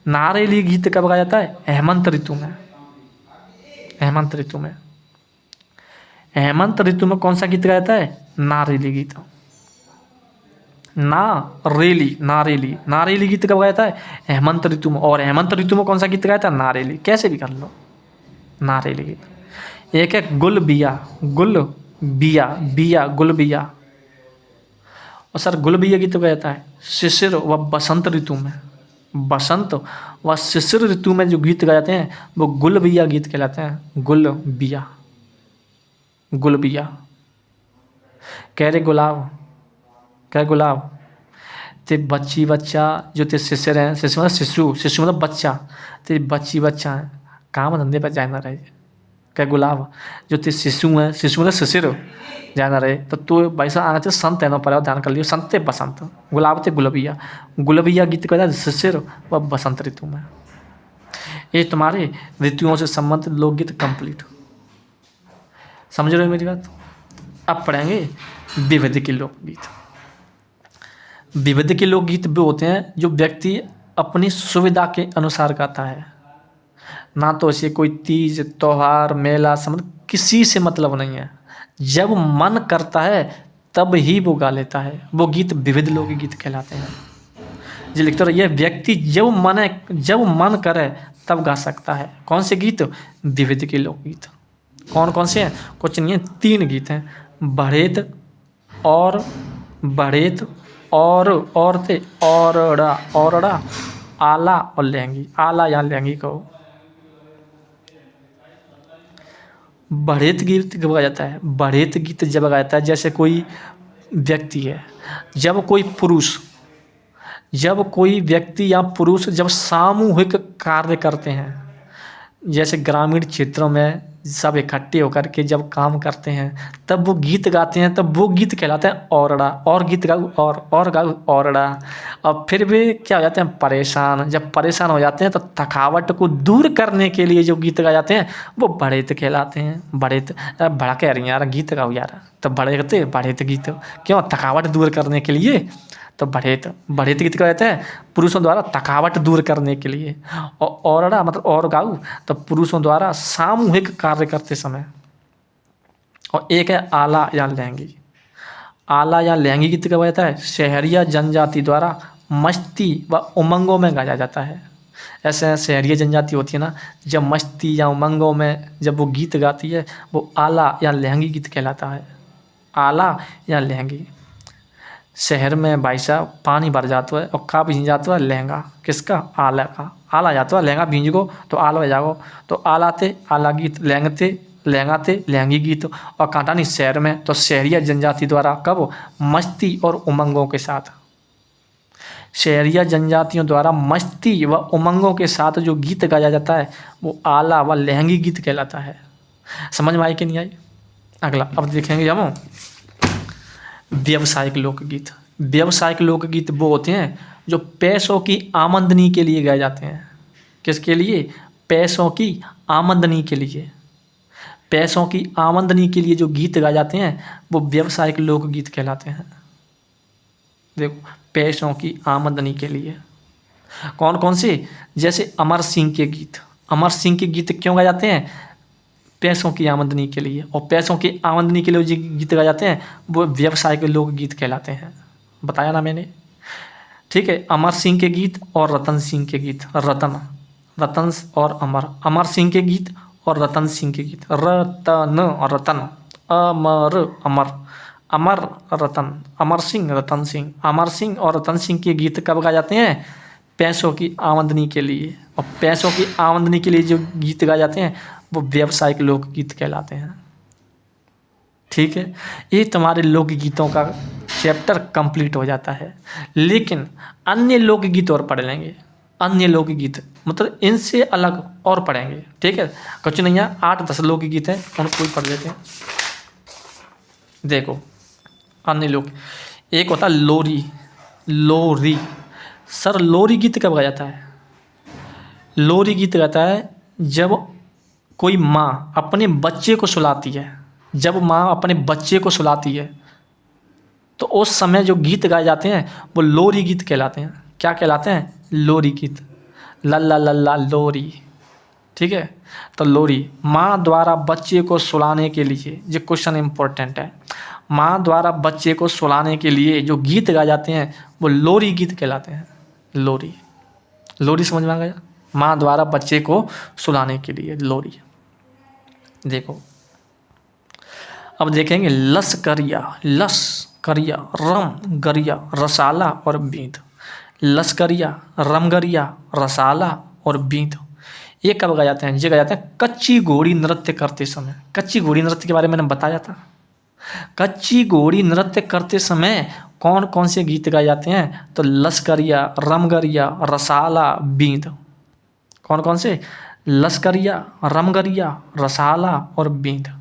नारेली गीत कब गाया जाता है, हेमंत ऋतु में, हेमंत ऋतु में। हेमंत ऋतु में कौन सा गीत गाया जाता है, नारेली गीत, नारेली, नारेली। नारेली गीत कब गाया जाता है, हेमंत ऋतु में। और हेमंत ऋतु में कौन सा गीत गाया जाता है, नारेली, कैसे भी कर लो, नारेली गीत। एक है गुल बिया, गुल बिया, बिया गुल बिया। और सर गुल बिया गीत गाया जाता है शिशिर व बसंत ऋतु में। बसंत व शिशिर ऋतु में जो गीत गाए जाते हैं वो गुल बिया गीत कहलाते हैं, गुल बिया, गुल बिया। कह रहे गुलाब, कह गुलाब ते बच्ची बच्चा जो ते शिशिर हैं, शिशु मतलब शिशु, शिशु मतलब बच्चा, ते बच्ची बच्चा है काम धंधे पर जाना रहे। कह गुलाब जो ते शिशु हैं, शिशु मतलब शिशिर जाना रहे, तो भाई साहब आगे संत है ना पर ध्यान कर लियो, संत ते बसंत, गुलाब ते गुलबिया। गुलबिया गीत कहता है शिशिर व बसंत ऋतु में। ये तुम्हारे ऋतुओं से संबंधित लोकगीत कंप्लीट। समझ रहे हो मेरी बात। अब पढ़ेंगे विविध के लोकगीत। विविध के लोकगीत वो होते हैं जो व्यक्ति अपनी सुविधा के अनुसार गाता है, ना तो इसे कोई तीज त्योहार मेला संबंध किसी से मतलब नहीं है, जब मन करता है तब ही वो गा लेता है, वो गीत विविध लोकगीत कहलाते हैं। जो लिखते रहिए, यह व्यक्ति जब मन करे तब गा सकता है। कौन से गीत, विविध के लोकगीत। कौन कौन से हैं, कुछ नहीं है, 3 गीत हैं, बढ़ेत और बढ़ेत और औरतें औरड़ा, औरड़ा, आला और लहंगी। आला या लहंगी कहो। बढ़ेत गीत कब गाया जाता है, बढ़ेत गीत जब गाया जाता है जैसे कोई व्यक्ति है, जब कोई पुरुष, जब कोई व्यक्ति या पुरुष जब सामूहिक कार्य करते हैं, जैसे ग्रामीण क्षेत्रों में सब इकट्ठे होकर के जब काम करते हैं तब वो गीत गाते हैं, तब वो गीत कहलाते हैं औरड़ा। और गीत गाओ और गाओ औरड़ा। और फिर भी क्या हो जाते हैं, परेशान। जब परेशान हो जाते हैं तो थकावट को दूर करने के लिए जो गीत गाए जाते हैं वो बढ़ेत कहलाते हैं। बढ़ेत, बड़ा कह रही हैं यार, गीत गाओ यार, तो बढ़ेते बढ़ेत गीत, क्यों, थकावट दूर करने के लिए। तो बढ़ेत, बढ़ेत गीत क्या कहते हैं, पुरुषों द्वारा थकावट दूर करने के लिए। और औरड़ा मतलब और गाऊ, तो पुरुषों द्वारा सामूहिक कार्य करते समय। और एक है आला या लहंगी। आला या लहंगी गीत क्या कहता है, शहरिया जनजाति द्वारा मस्ती व उमंगों में गाया जाता है। ऐसे शहरिया जनजाति होती है ना, जब मस्ती या उमंगों में जब वो गीत गाती है वो आला या लहंगी गीत कहलाता है। आला या लहंगी। शहर में भाई साहब पानी भर जाता है और का भींज जाता है लहंगा, किसका, आला का। आला जाता है लहंगा भींज गो तो आला हो जाओ, तो आलाते आला गीत, लहंगते लहंगाते लहंगी गीत। और कांटा नहीं शहर में, तो शहरिया जनजाति द्वारा कब, मस्ती और उमंगों के साथ। शहरिया जनजातियों द्वारा मस्ती व उमंगों के साथ जो गीत गाया जाता है वो आला व लहंगी गीत कहलाता है। समझ में आई कि नहीं आई। अगला अब देखेंगे हम व्यवसायिक लोकगीत। व्यवसायिक लोकगीत वो होते हैं जो पैसों की आमदनी के लिए गाए जाते हैं। किसके लिए, पैसों की आमदनी के लिए। पैसों की आमदनी के लिए जो गीत गाए जाते हैं वो व्यवसायिक लोकगीत कहलाते हैं। देखो, पैसों की आमदनी के लिए कौन कौन से, जैसे अमर सिंह के गीत। अमर सिंह के गीत क्यों गाए जाते हैं, पैसों की आमदनी के लिए। और पैसों की आमदनी के लिए जो गीत गाए जाते हैं वो व्यवसाय के लोकगीत कहलाते हैं। बताया ना मैंने, ठीक है। अमर सिंह के गीत और रतन सिंह के गीत। रतन, रतन और अमर, अमर सिंह के गीत और रतन सिंह के गीत। रतन और रतन, अमर अमर, अमर अमर सिंह, रतन सिंह, अमर सिंह और रतन सिंह के गीत कब गाए जाते हैं? पैसों की आमदनी के लिए। और पैसों की आमदनी के लिए जो गीत गाए जाते हैं वो व्यावसायिक लोकगीत कहलाते हैं। ठीक है, ये तुम्हारे लोकगीतों का चैप्टर कंप्लीट हो जाता है। लेकिन अन्य लोकगीत और पढ़ लेंगे, अन्य लोकगीत मतलब इनसे अलग और पढ़ेंगे। ठीक है, कुछ नहीं है, 8-10 लोकगीत हैं, उनको ही पढ़ लेते हैं। देखो अन्य लोक, एक होता है लोरी। लोरी सर, लोरी गीत कब गाया जाता है? लोरी गीत गाता है जब कोई माँ अपने बच्चे को सुलाती है। जब माँ अपने बच्चे को सुलाती है तो उस समय जो गीत गाए जाते हैं वो लोरी गीत कहलाते हैं। क्या कहलाते हैं? लोरी गीत। लल्ला लल्ला लोरी। ठीक है, तो लोरी माँ द्वारा बच्चे को सुलाने के लिए, जो क्वेश्चन इंपॉर्टेंट है, माँ द्वारा बच्चे को सुलाने के लिए जो गीत गाए जाते हैं वो लोरी गीत कहलाते हैं। लोरी, लोरी समझ में आ गया? माँ द्वारा बच्चे को सुलाने के लिए लोरी। देखो अब देखेंगे लस करिया, रम गरिया, रसाला और बींद। लश्करिया, रमगरिया, रसाला और बींद ये कब गाए जाते हैं? ये गाए जाते हैं कच्ची घोड़ी नृत्य करते समय। कच्ची घोड़ी नृत्य के बारे में मैंने बताया था। कच्ची घोड़ी नृत्य करते समय कौन कौन से गीत गाए जाते हैं? तो लश्करिया, रमगरिया, रसाला, बींद। कौन कौन से? लश्करिया, रमगरिया, रसाला और बींद।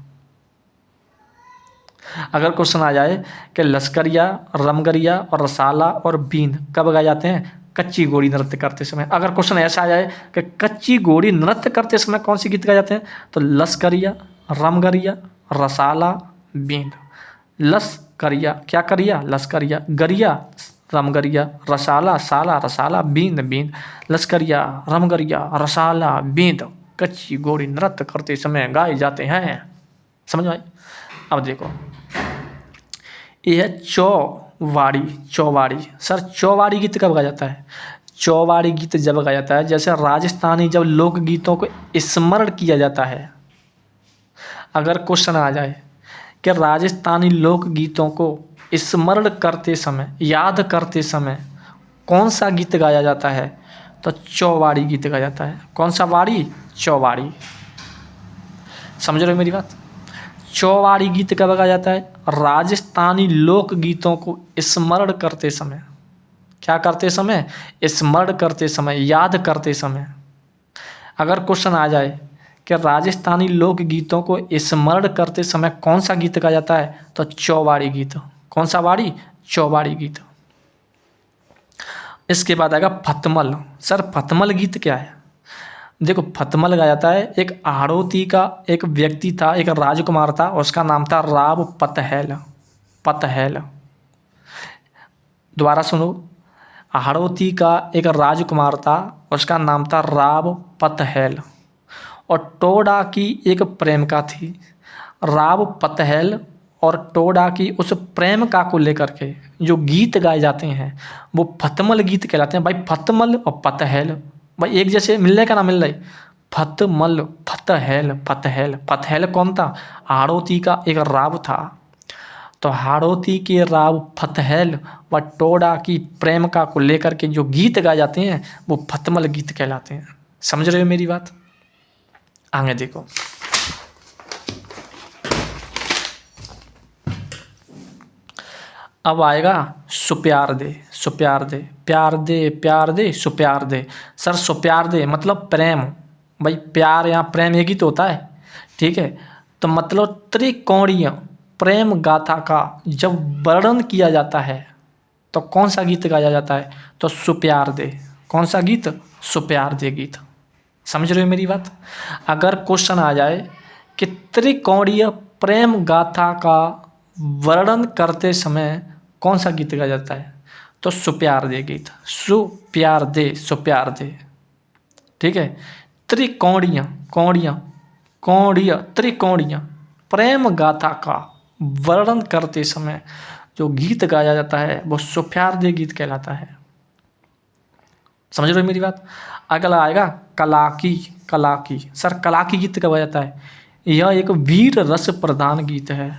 अगर क्वेश्चन आ जाए कि लश्करिया, रमगरिया और रसाला और बींद कब गाए जाते हैं? कच्ची घोड़ी नृत्य करते समय। अगर क्वेश्चन ऐसा आ जाए कि कच्ची घोड़ी नृत्य करते समय कौन सी गीत गाए जाते हैं? तो लश्करिया, रमगरिया, रसाला, बींद। लश्करिया, क्या करिया? लश्करिया, गरिया, रमगरिया, रसाला, साला, रसाला, बींद, बींद। लश्करिया, रमगरिया, रसाला, बींद कच्ची घोड़ी नृत्य करते समय गाए जाते हैं। समझ में आई? अब देखो यह है चौवाड़ी। चौवाड़ी सर, चौवाड़ी गीत कब गाया जाता है? चौवाड़ी गीत जब गाया जाता है जैसे राजस्थानी जब लोकगीतों को स्मरण किया जाता है। अगर क्वेश्चन आ जाए कि राजस्थानी लोकगीतों को स्मरण करते समय, याद करते समय कौन सा गीत गाया जाता है? तो चौवाड़ी गीत गाया जाता है। कौन सा वाड़ी? चौवाड़ी। समझ रहे हो मेरी बात? चौवाड़ी गीत कब गाया जाता है? राजस्थानी लोक गीतों को स्मरण करते समय। क्या करते समय? स्मरण करते समय, याद करते समय। अगर क्वेश्चन आ जाए कि राजस्थानी लोक गीतों को स्मरण करते समय कौन सा गीत गाया जाता है? तो चौवाड़ी गीत। कौन सा वाड़ी? चौवाड़ी गीत। इसके बाद आएगा फतमल। सर फतमल गीत क्या है? देखो फतमल गाया जाता है, एक हाड़ौती का एक व्यक्ति था, एक राजकुमार था, उसका नाम था राव पतहेल। पतहेल, दोबारा सुनो, हाड़ौती का एक राजकुमार था, उसका नाम था राव पतहेल और टोडा की एक प्रेमिका थी। राव पतहेल और टोडा की उस प्रेमिका को लेकर के जो गीत गाए जाते हैं वो फतमल गीत कहलाते हैं। भाई फतमल और पतहेल भाई एक जैसे मिल रहे का ना मिल रहे? फतमल, फतहेल, फतहेल। फतहेल कौन था? हाड़ौती का एक राव था। तो हाड़ौती के राव फतहेल व टोडा की प्रेमिका को लेकर के जो गीत गाए जाते हैं वो फतमल गीत कहलाते हैं। समझ रहे हो मेरी बात? आगे देखो अब आएगा सुप्यार दे। सुप्यार दे, प्यार दे, प्यार दे, सुप्यार दे। सर सुप्यार दे मतलब प्रेम। भाई प्यार या प्रेम एक ही तो होता है। ठीक है, तो मतलब त्रिकोणीय प्रेम गाथा का जब वर्णन किया जाता है तो कौन सा गीत गाया जाता है? तो सुप्यार दे। कौन सा गीत? सुप्यार दे गीत। समझ रहे हो मेरी बात? अगर क्वेश्चन आ जाए कि त्रिकोणीय प्रेम गाथा का वर्णन करते समय कौन सा गीत गाया जाता है? तो सुप्यार दे गीत। सुप्यार दे, सुप्यार दे। ठीक है, त्रिकोणीय, कोणीय, कोणीय, त्रिकोणीय प्रेम गाथा का वर्णन करते समय जो गीत गाया जाता है वो सुप्यार दे गीत कहलाता है। समझ रहे हो मेरी बात? अगला आएगा कलाकी। कलाकी सर, कलाकी गीत कब गाया जाता है? यह एक वीर रस प्रधान गीत है।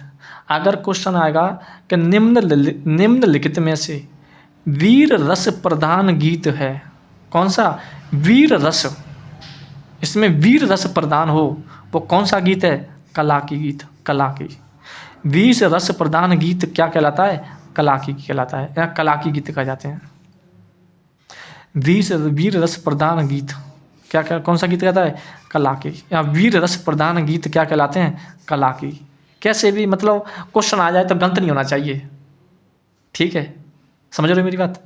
अगर क्वेश्चन आएगा कि निम्नलिखित में से वीर रस प्रधान गीत है, कौन सा? वीर रस, इसमें वीर रस प्रधान हो वो कौन सा गीत है? कला की गीत, कला की। वीर रस प्रधान गीत क्या कहलाता है? कला की कहलाता है, या कला की गीत कहा जाते हैं। वीर रस प्रधान गीत क्या क्या कौन सा गीत कहता है? कला की। या वीर रस प्रधान गीत क्या कहलाते हैं? कला की। कैसे भी मतलब क्वेश्चन आ जाए तो गलत नहीं होना चाहिए, ठीक है, समझ रहे हो मेरी बात?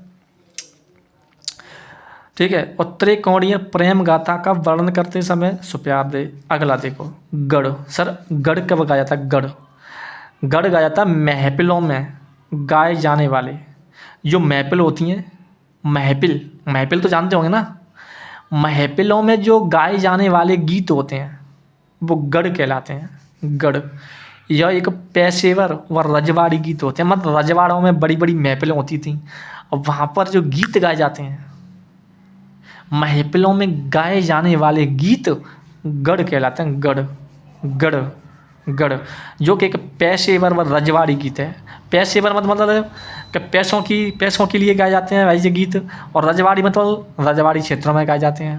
ठीक है। और त्रिकोणीय प्रेम गाथा का वर्णन करते समय सुप्यार दे। अगला देखो, गढ़। सर गढ़ कब गाया जाता है? गढ़, गढ़ गाया जाता है महफिलों में गाए जाने वाले, जो महफिल होती हैं, महफिल, महफिल तो जानते होंगे ना, महफिलों में जो गाए जाने वाले गीत होते हैं वो गढ़ कहलाते हैं। गढ़ यह एक पेशेवर व रजवाड़ी गीत होते हैं, मतलब रजवाड़ों में बड़ी बड़ी महफिलें होती थी और वहाँ पर जो गीत गाए जाते हैं, महफिलों में गाए जाने वाले गीत गढ़ कहलाते हैं। गढ़, गढ़, गढ़, जो कि एक पेशेवर व रजवाड़ी गीत है। पेशेवर मतलब कि पैसों के लिए गाए जाते हैं वैसे गीत, और रजवाड़ी मतलब रजवाड़ी क्षेत्रों में गाए जाते हैं।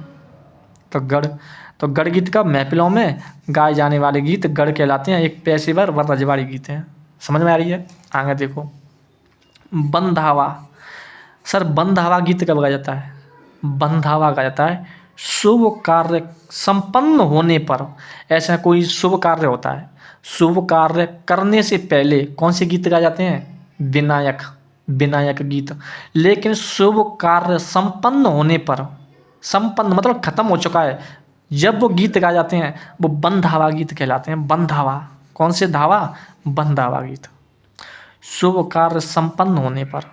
तो गढ़ गीत का महफिलों में गाए जाने वाले गीत गढ़ कहलाते हैं, एक पेशेवर व रजवाड़ी गीत हैं। समझ में आ रही है? आगे देखो, बंधावा। सर बंधावा गीत कब गाया जाता है? बंधावा गाया जाता है शुभ कार्य संपन्न होने पर। ऐसा कोई शुभ कार्य होता है, शुभ कार्य करने से पहले कौन से गीत गाए जाते हैं? विनायक, विनायक गीत। लेकिन शुभ कार्य संपन्न होने पर, संपन्न मतलब खत्म हो चुका है, जब वो गीत गाए जाते हैं वो बंधावा गीत कहलाते हैं। बंधावा, कौन से धावा? बंधावा गीत। शुभ कार्य संपन्न होने पर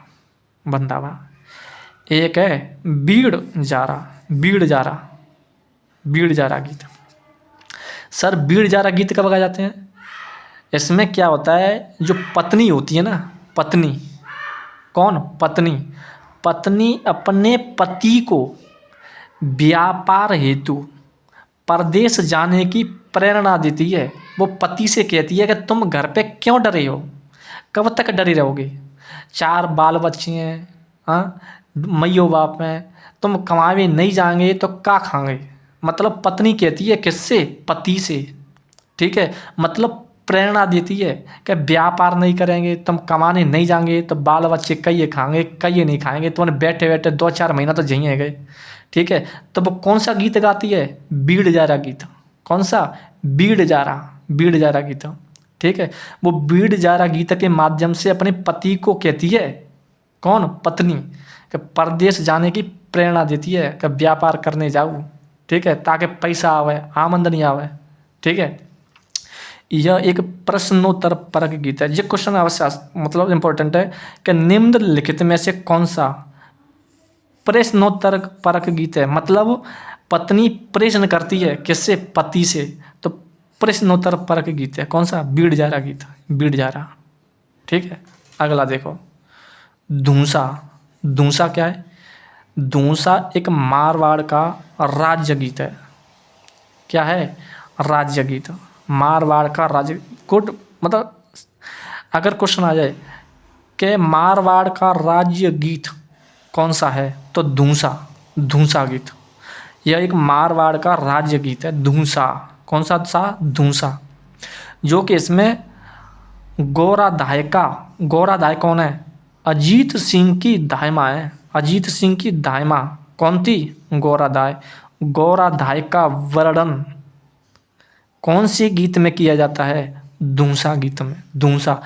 बंधावा। एक है बीड़ जारा, बीड़ जारा, बीड़ जारा गीत। सर बीड़ जारा गीत कब गाए जाते हैं? इसमें क्या होता है, जो पत्नी होती है ना, पत्नी, कौन? पत्नी, पत्नी अपने पति को व्यापार हेतु परदेश जाने की प्रेरणा देती है। वो पति से कहती है कि तुम घर पे क्यों डरे हो, कब तक डरे रहोगे, 4 बाल बच्चे हैं, हाँ, मैयो बाप हैं, तुम कमावे नहीं जाएंगे तो क्या खाएंगे। मतलब पत्नी कहती है किससे? पति से, ठीक है। मतलब प्रेरणा देती है कि व्यापार नहीं करेंगे, तुम कमाने नहीं जाएंगे तो बाल बच्चे कई खाएंगे, कई नहीं खाएंगे, तुमने बैठे बैठे 2-4 महीना तो झेंगे गए, ठीक है। तो वो कौन सा गीत गाती है? बीड़ जारा गीत। कौन सा? बीड़ जारा, बीड़ जारा गीत, ठीक है। वो बीड़ जारा गीत के माध्यम से अपने पति को कहती है, कौन? पत्नी, कि परदेश जाने की प्रेरणा देती है कि व्यापार करने जाऊँ, ठीक है, ताकि पैसा आवे, आमदनी आवे, ठीक है। यह एक प्रश्नोत्तर परक गीत है। ये क्वेश्चन अवश्य मतलब इम्पोर्टेंट है कि निम्नलिखित में से कौन सा प्रश्नोत्तर परक गीत है? मतलब पत्नी प्रश्न करती है किससे? पति से, तो प्रश्नोत्तर परक गीत है। कौन सा? बीड़ जारा गीत, बीड़ जारा, ठीक है। अगला देखो, धूसा। धूसा क्या है? धूसा एक मारवाड़ का राज्य गीत है। क्या है? राज्य गीत, मारवाड़ का राज्य। गुड, मतलब अगर क्वेश्चन आ जाए कि मारवाड़ का राज्य गीत कौन सा है, तो धूसा, धूसा गीत। यह एक मारवाड़ का राज्य गीत है, धूसा। कौन सा? धूसा, जो कि इसमें गोराधाय का, गोराधाय कौन है? अजीत सिंह की दाहिमा है, अजीत सिंह की दाहिमा। कौन थी? गोराधाय। गोराधाय का वर्णन कौन से गीत में किया जाता है? धूसा गीत में। धूसा,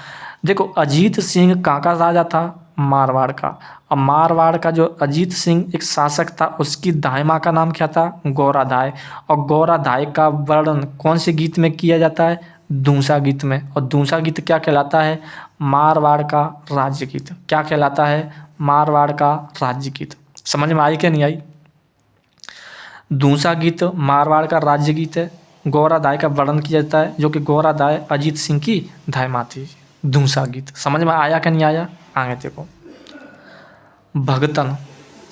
देखो अजीत सिंह कहाँ का राजा था? मारवाड़ का। अब मारवाड़ का जो अजीत सिंह एक शासक था, उसकी दाहिमा का नाम क्या था? गोराधाय। और गोराधाय का वर्णन कौन से गीत में किया जाता है? धूसा गीत में। और धूसा गीत क्या कहलाता है? मारवाड़ का राज्य गीत। क्या कहलाता है? मारवाड़ का राज्य गीत। समझ में आई क्या नहीं आई? धूसा गीत मारवाड़ का राज्य गीत है, गोराधाय का वर्णन किया जाता है, जो कि गोराधाय अजीत सिंह की दाहिमा थी। धूसा गीत समझ में आया क्या नहीं आया? आगे देखो, भगतन।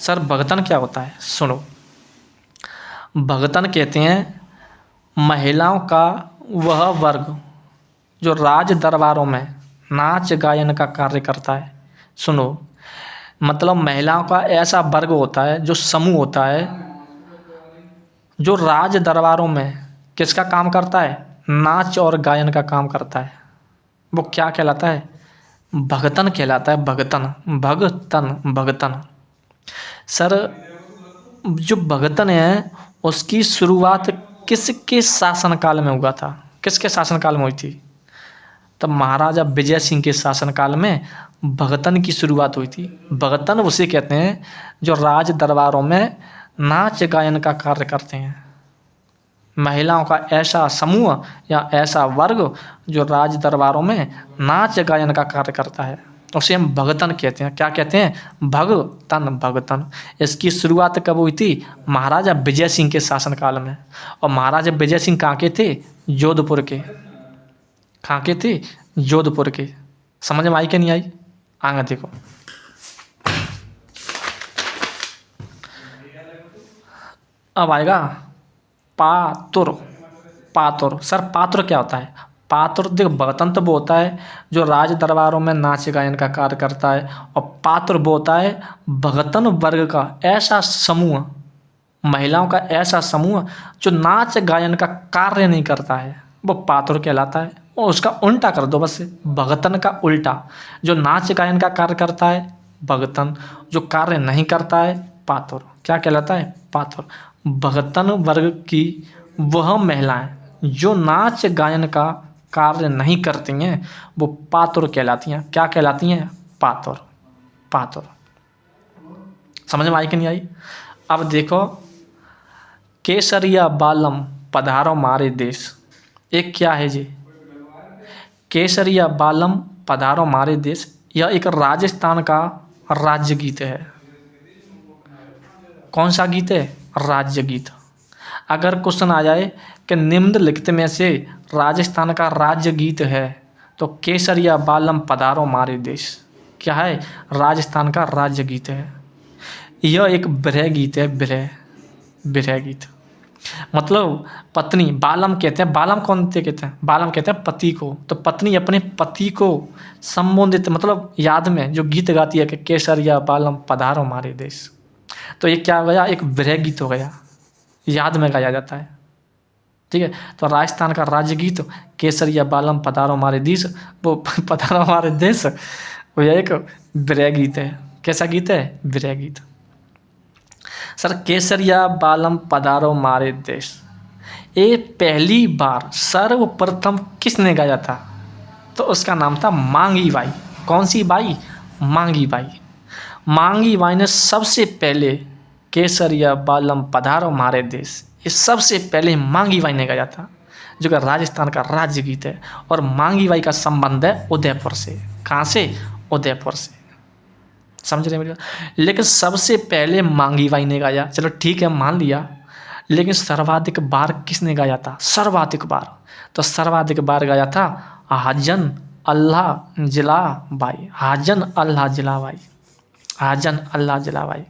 सर भगतन क्या होता है? सुनो, भगतन कहते हैं महिलाओं का वह वर्ग जो राज दरबारों में नाच गायन का कार्य करता है। सुनो, मतलब महिलाओं का ऐसा वर्ग होता है, जो समूह होता है, जो राज दरबारों में किसका काम करता है? नाच और गायन का काम करता है। वो क्या कहलाता है? भगतन कहलाता है। भगतन, भगतन, भगतन। सर, जो भगतन है उसकी शुरुआत किसके शासनकाल में हुआ था? किसके शासनकाल में हुई थी? तब महाराजा विजय सिंह के शासनकाल में भगतन की शुरुआत हुई थी। भगतन उसे कहते हैं जो राज दरबारों में नाच गायन का कार्य करते हैं। महिलाओं का ऐसा समूह या ऐसा वर्ग जो राज दरबारों में नाच गायन का कार्य करता है, उसे हम भगतन कहते हैं। क्या कहते हैं? भगतन, भगतन। इसकी शुरुआत कब हुई थी? महाराजा विजय सिंह के शासनकाल में। और महाराजा विजय सिंह कहाँ के थे? जोधपुर के। कहाँ के थे? जोधपुर के। समझ में आई कि नहीं आई? आगे देखो, अब आएगा पातुर। पातुर, सर पात्र क्या होता है? पात्र, देखो, भगतन तो वो होता है जो राज दरबारों में नाच गायन का कार्य करता है, और पात्र वो होता है भगतन वर्ग का ऐसा समूह, महिलाओं का ऐसा समूह जो नाच गायन का कार्य नहीं करता है, वो पात्र कहलाता है। और उसका उल्टा कर दो बस, भगतन का उल्टा। जो नाच गायन का कार्य करता है भगतन, जो कार्य नहीं करता है पात्र। क्या कहलाता है? पात्र। भगतन वर्ग की वह महिलाएं जो नाच गायन का कार्य नहीं करती हैं, वो पात्र कहलाती हैं। क्या कहलाती हैं? पात्र, पात्र। समझ में आई कि नहीं आई? अब देखो, केसरिया बालम पधारो मारे देश, एक क्या है जी? केसरिया बालम पधारो मारे देश, यह एक राजस्थान का राज्य गीत है। कौन सा गीत है? राज्य गीत। अगर क्वेश्चन आ जाए कि निम्नलिखित में से राजस्थान का राज्य गीत है, तो केसरिया बालम पधारो मारे देश क्या है? राजस्थान का राज्य गीत है। यह एक विरह गीत है। विरह, विरह गीत। मतलब पत्नी, बालम कहते हैं, बालम कौन थे कहते हैं? बालम कहते हैं पति को। तो पत्नी अपने पति को संबोधित, मतलब याद में जो गीत गाती है कि केसरिया बालम पधारो मारे देश, तो ये क्या हो गया? एक विरह गीत हो गया, याद में गाया जाता है। ठीक है, तो राजस्थान का राज्य गीत केसरिया बालम पधारो मारे देश, वो पधारो मारे देश, वो एक विरह गीत है। कैसा गीत है? विरह गीत। सर, केसरिया बालम पधारो मारे देश, ये पहली बार सर्वप्रथम किसने गाया था? तो उसका नाम था मांगी बाई। कौन सी बाई? मांगी बाई। मांगी बाई ने सबसे पहले केसरिया बालम पधारो मारे देश, ये सबसे पहले मांगी बाई ने गाया था, जो कि राजस्थान का राज्य गीत है। और मांगी बाई का संबंध है उदयपुर से। कहाँ से? उदयपुर से। समझ रहे मेरी बात? लेकिन सबसे पहले मांगी बाई ने गाया, चलो ठीक है मान लिया, लेकिन सर्वाधिक बार किसने गाया था? सर्वाधिक बार, तो सर्वाधिक बार गाया था हाजन अल्लाह जिला बाई। हाजन अल्लाह जिला बाई। हाजन अल्लाह जिला बाई।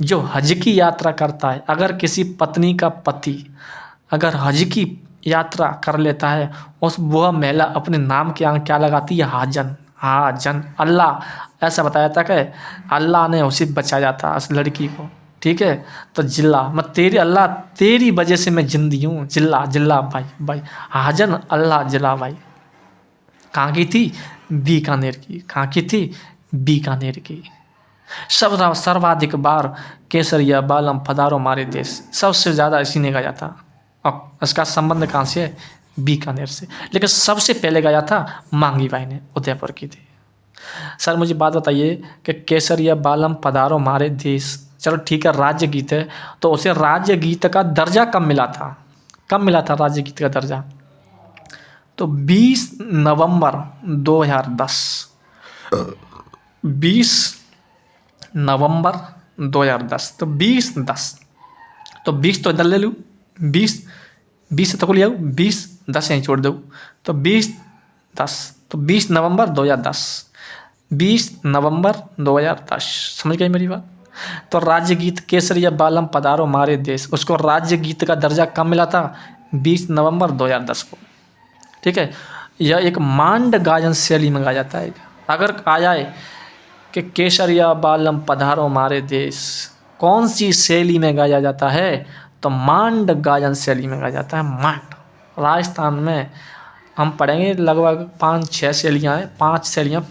जो हज की यात्रा करता है, अगर किसी पत्नी का पति अगर हज की यात्रा कर लेता है, उस वह महिला अपने नाम के आगे क्या लगाती है? हाजन। हाजन अल्लाह, ऐसा बताया था कि अल्लाह ने उसे बचाया था उस लड़की को। ठीक है, तो जिल्ला, मैं तेरी अल्लाह, तेरी वजह से मैं जिंदी हूँ। जिल्ला, जिल्ला बाई, बाई। हाजन अल्लाह जिला बाई। कहाँ की थी? बीकानेर की। कहाँ की थी? बीकानेर की। सर्वाधिक बार केसरिया बालम पधारो मारे देश, सबसे ज़्यादा इसी ने गाया था। अब इसका संबंध कहाँ से है? बीकानेर से। लेकिन सबसे पहले गाया था मांगी बाई ने, उदयपुर की थी। सर मुझे बात बताइए कि केसरिया बालम पधारो मारे देश, चलो ठीक है राज्य गीत है, तो उसे राज्य गीत का दर्जा कब मिला था? कब मिला था राज्य गीत का दर्जा? तो 20 नवंबर 2010। 20 नवंबर 2010। तो 20/10, तो 20 तो इधर ले लूँ, 20 तक ले आऊँ, 20/10 यहीं छोड़ दूँ, तो 20/10, तो 20 नवंबर 2010। 20 नवंबर 2010। समझ गई मेरी बात? तो राज्य गीत केसरिया बालम पधारो मारे देश, उसको राज्य गीत का दर्जा कब मिला था? 20 नवंबर 2010 को। ठीक है, यह एक मांड गायन शैली में गाया जाता है। अगर आ जाए कि केसरिया बालम पधारो हमारे देश, कौन सी शैली में गाया जाता है? तो मांड गायन शैली में गाया जाता है। मांड राजस्थान में हम पढ़ेंगे लगभग 5-6 शैलियाँ हैं, 5 शैलियाँ,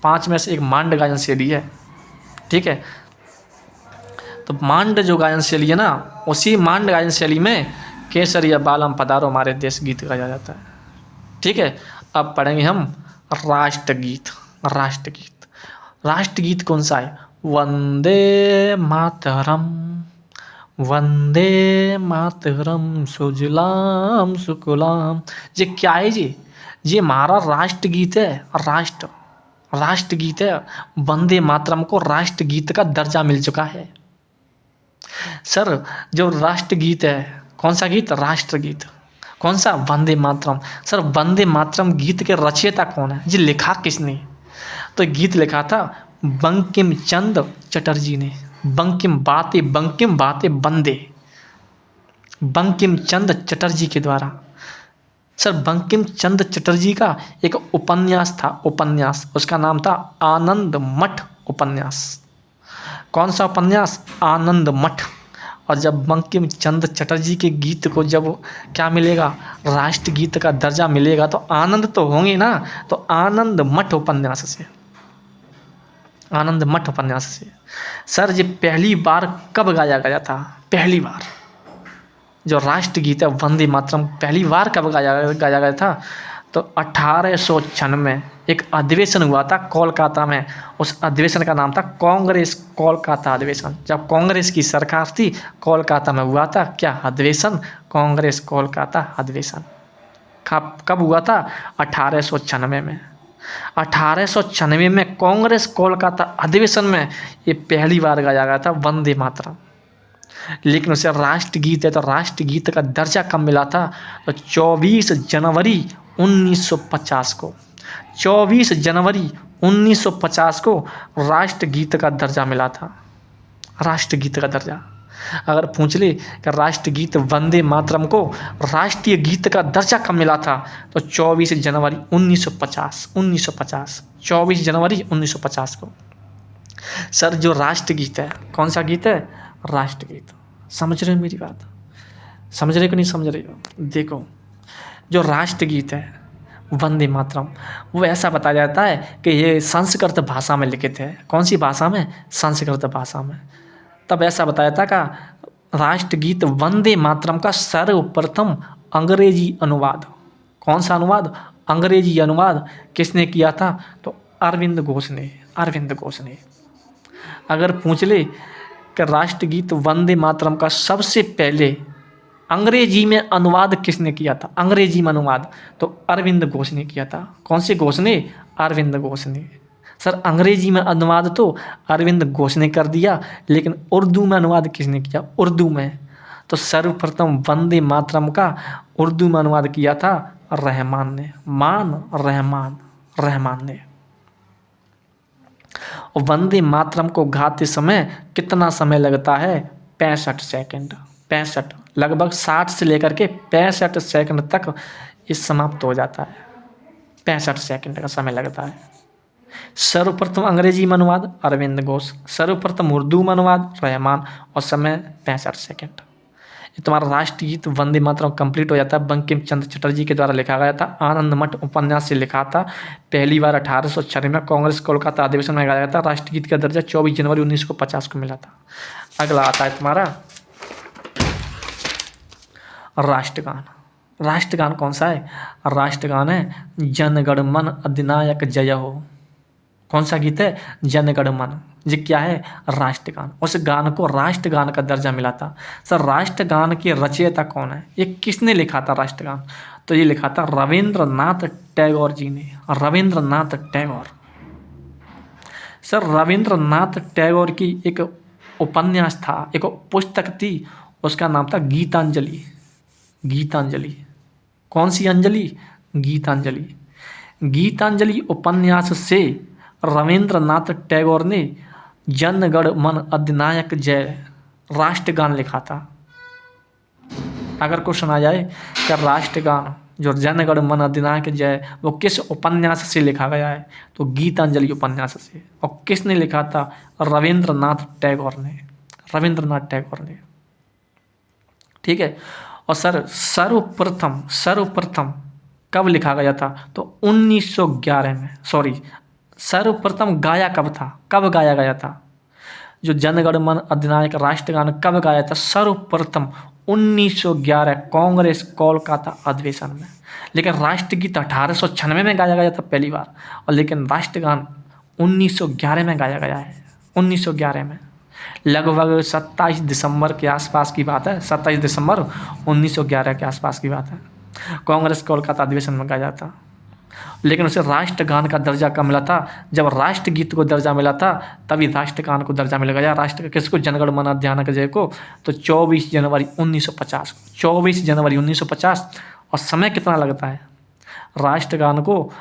5 में से एक मांड गायन शैली है। ठीक है, तो मांड जो गायन शैली है ना, उसी मांड गायन शैली में केसरिया बालम पधारो हमारे देश गीत गाया जाता है। ठीक है, अब पढ़ेंगे हम राष्ट्रगीत। राष्ट्रगीत राष्ट्रगीत कौन सा है? वंदे मातरम, वंदे मातरम, सुजलाम सुफलाम। ये क्या है जी? ये हमारा राष्ट्रगीत है। राष्ट्रगीत है। वंदे मातरम को राष्ट्रगीत का दर्जा मिल चुका है। सर जो राष्ट्रगीत है, कौन सा गीत? राष्ट्रगीत। कौन सा? वंदे मातरम। सर वंदे मातरम गीत के रचयिता कौन है? जी लिखा किसने? तो गीत लिखा था बंकिम चंद्र चटर्जी ने। बंकिम बाते बंदे, बंकिम चंद्र चटर्जी के द्वारा। सर बंकिम चंद्र चटर्जी का एक उपन्यास था, उपन्यास, उसका नाम था आनंद मठ उपन्यास। कौन सा उपन्यास? आनंद मठ। और जब बंकिम चंद्र चटर्जी के गीत को जब क्या मिलेगा? राष्ट्रगीत का दर्जा मिलेगा तो आनंद तो होंगे ना। तो आनंद मठ उपन्यास से, आनंद मठ उपन्यास से। सर ये पहली बार कब गाया गया था? पहली बार जो राष्ट्रगीत है वंदे मातरम पहली बार कब गाया गया था? तो 1896 एक अधिवेशन हुआ था कोलकाता में। उस अधिवेशन का नाम था कांग्रेस कोलकाता अधिवेशन। जब कांग्रेस की सरकार थी, कोलकाता में हुआ था क्या अधिवेशन? कांग्रेस कोलकाता अधिवेशन। कब हुआ था? 1896 में। 1896 में कांग्रेस कोलकाता अधिवेशन में ये पहली बार गाया गया था वंदे मातरम। लेकिन उसे राष्ट्रगीत है तो राष्ट्रगीत का दर्जा कब मिला था? तो 24 जनवरी 1950 को, 24 जनवरी 1950 को राष्ट्रगीत का दर्जा मिला था। राष्ट्रगीत का दर्जा। अगर पूछ ले कि राष्ट्रगीत वंदे मातरम को राष्ट्रीय गीत का दर्जा कब मिला था? तो 24 जनवरी 1950, 24 जनवरी 1950 को। सर जो राष्ट्रगीत है, कौन सा गीत है? राष्ट्रगीत। समझ रहे हो मेरी बात? समझ रहे हो कि नहीं समझ रहे हो? देखो जो राष्ट्रगीत है वंदे मातरम, वो ऐसा बताया जाता है कि ये संस्कृत भाषा में लिखित है। कौन सी भाषा में? संस्कृत भाषा में। तब ऐसा बताया था का राष्ट्रगीत वंदे मातरम का सर्वप्रथम अंग्रेजी अनुवाद, कौन सा अनुवाद? अंग्रेजी अनुवाद किसने किया था? तो अरविंद घोष ने। अरविंद घोष ने। अगर पूछ ले कि राष्ट्रगीत वंदे मातरम का सबसे पहले अंग्रेजी में अनुवाद किसने किया था? अंग्रेजी में अनुवाद तो अरविंद घोष ने किया था। कौन से घोष ने? अरविंद घोष ने। सर अंग्रेजी में अनुवाद तो अरविंद घोष ने कर दिया, लेकिन उर्दू में अनुवाद किसने किया? उर्दू में तो सर्वप्रथम वंदे मातरम का उर्दू में अनुवाद किया था रहमान ने। रहमान ने। वंदे मातरम को गाते समय कितना समय लगता है? 65 सेकंड। 65, लगभग 60 से लेकर के 65 सेकंड तक ये समाप्त हो जाता है। 65 सेकंड का समय लगता है। सर्वप्रथम अंग्रेजी में अनुवाद अरविंद घोष, सर्वप्रथम उर्दू में अनुवाद रहमान, और समय 65 सेकंड। ये तुम्हारा राष्ट्रगीत वंदे मातरम कंप्लीट हो जाता है। बंकिम चंद्र चटर्जी के द्वारा लिखा गया था, आनंद मठ उपन्यास से लिखा था। पहली बार 1896 में कांग्रेस कोलकाता अधिवेशन में गाया था। राष्ट्रगीत का दर्जा 24 जनवरी 1950 को मिला था। अगला आता है तुम्हारा राष्ट्रगान। राष्ट्रगान कौन सा है? राष्ट्रगान है जन गण मन अधिनायक जय हो। कौन सा गीत है? जन गण मन। ये क्या है? राष्ट्रगान। उस गान को राष्ट्रगान का दर्जा मिला था। सर राष्ट्रगान के रचयिता कौन है? ये किसने लिखा था राष्ट्रगान? तो ये लिखा था रविंद्रनाथ टैगोर जी ने। रविंद्रनाथ टैगोर। सर रविंद्रनाथ टैगोर की एक उपन्यास था, एक पुस्तक थी, उसका नाम था गीतांजलि। गीतांजलि। कौन सी अंजलि? गीतांजलि। गीतांजलि उपन्यास से रविंद्रनाथ टैगोर ने जन गण मन अधिनायक जय राष्ट्रगान लिखा था। अगर क्वेश्चन आ जाए कि राष्ट्रगान जो जनगण मन अधिनायक जय वो किस उपन्यास से लिखा गया है? तो गीतांजलि उपन्यास से। और किसने लिखा था? रविंद्रनाथ टैगोर ने। रविंद्रनाथ टैगोर ने, ठीक है। और सर सर्वप्रथम कब लिखा गया था? तो 1911 में। सॉरी, सर्वप्रथम गाया कब था? कब गाया गया था? जो जनगण मन अधिनायक राष्ट्रगान कब गाया था? सर्वप्रथम 1911 कांग्रेस कोलकाता अधिवेशन में। लेकिन राष्ट्रगीत 1896 में गाया गया था पहली बार, और लेकिन राष्ट्रगान 1911 में गाया गया है। 1911 में, लगभग 27 दिसंबर के आसपास की बात है। 27 दिसंबर 1911 के आसपास की बात है। कांग्रेस कोलकाता अधिवेशन में गाया था। लेकिन उसे राष्ट्रगान का दर्जा कब मिला था? जब राष्ट्रगीत को दर्जा मिला था तभी राष्ट्रगान को दर्जा मिल गया। राष्ट्र किसको? जनगण मन अधिनायक जय को। तो 24 जनवरी 1950 को। 24 जनवरी 1950। और समय कितना लगता है राष्ट्रगान को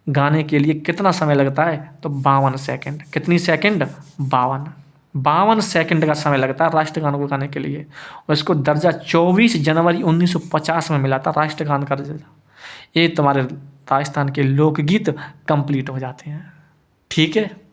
गाने के लिए? कितना समय लगता है? तो 52 सेकंड। कितनी सेकंड? 52 सेकंड का समय लगता है राष्ट्रगान को गाने के लिए। और इसको दर्जा 24 जनवरी 1950 में मिला था राष्ट्रगान का दर्जा। ये तुम्हारे राजस्थान के लोकगीत कंप्लीट हो जाते हैं। ठीक है।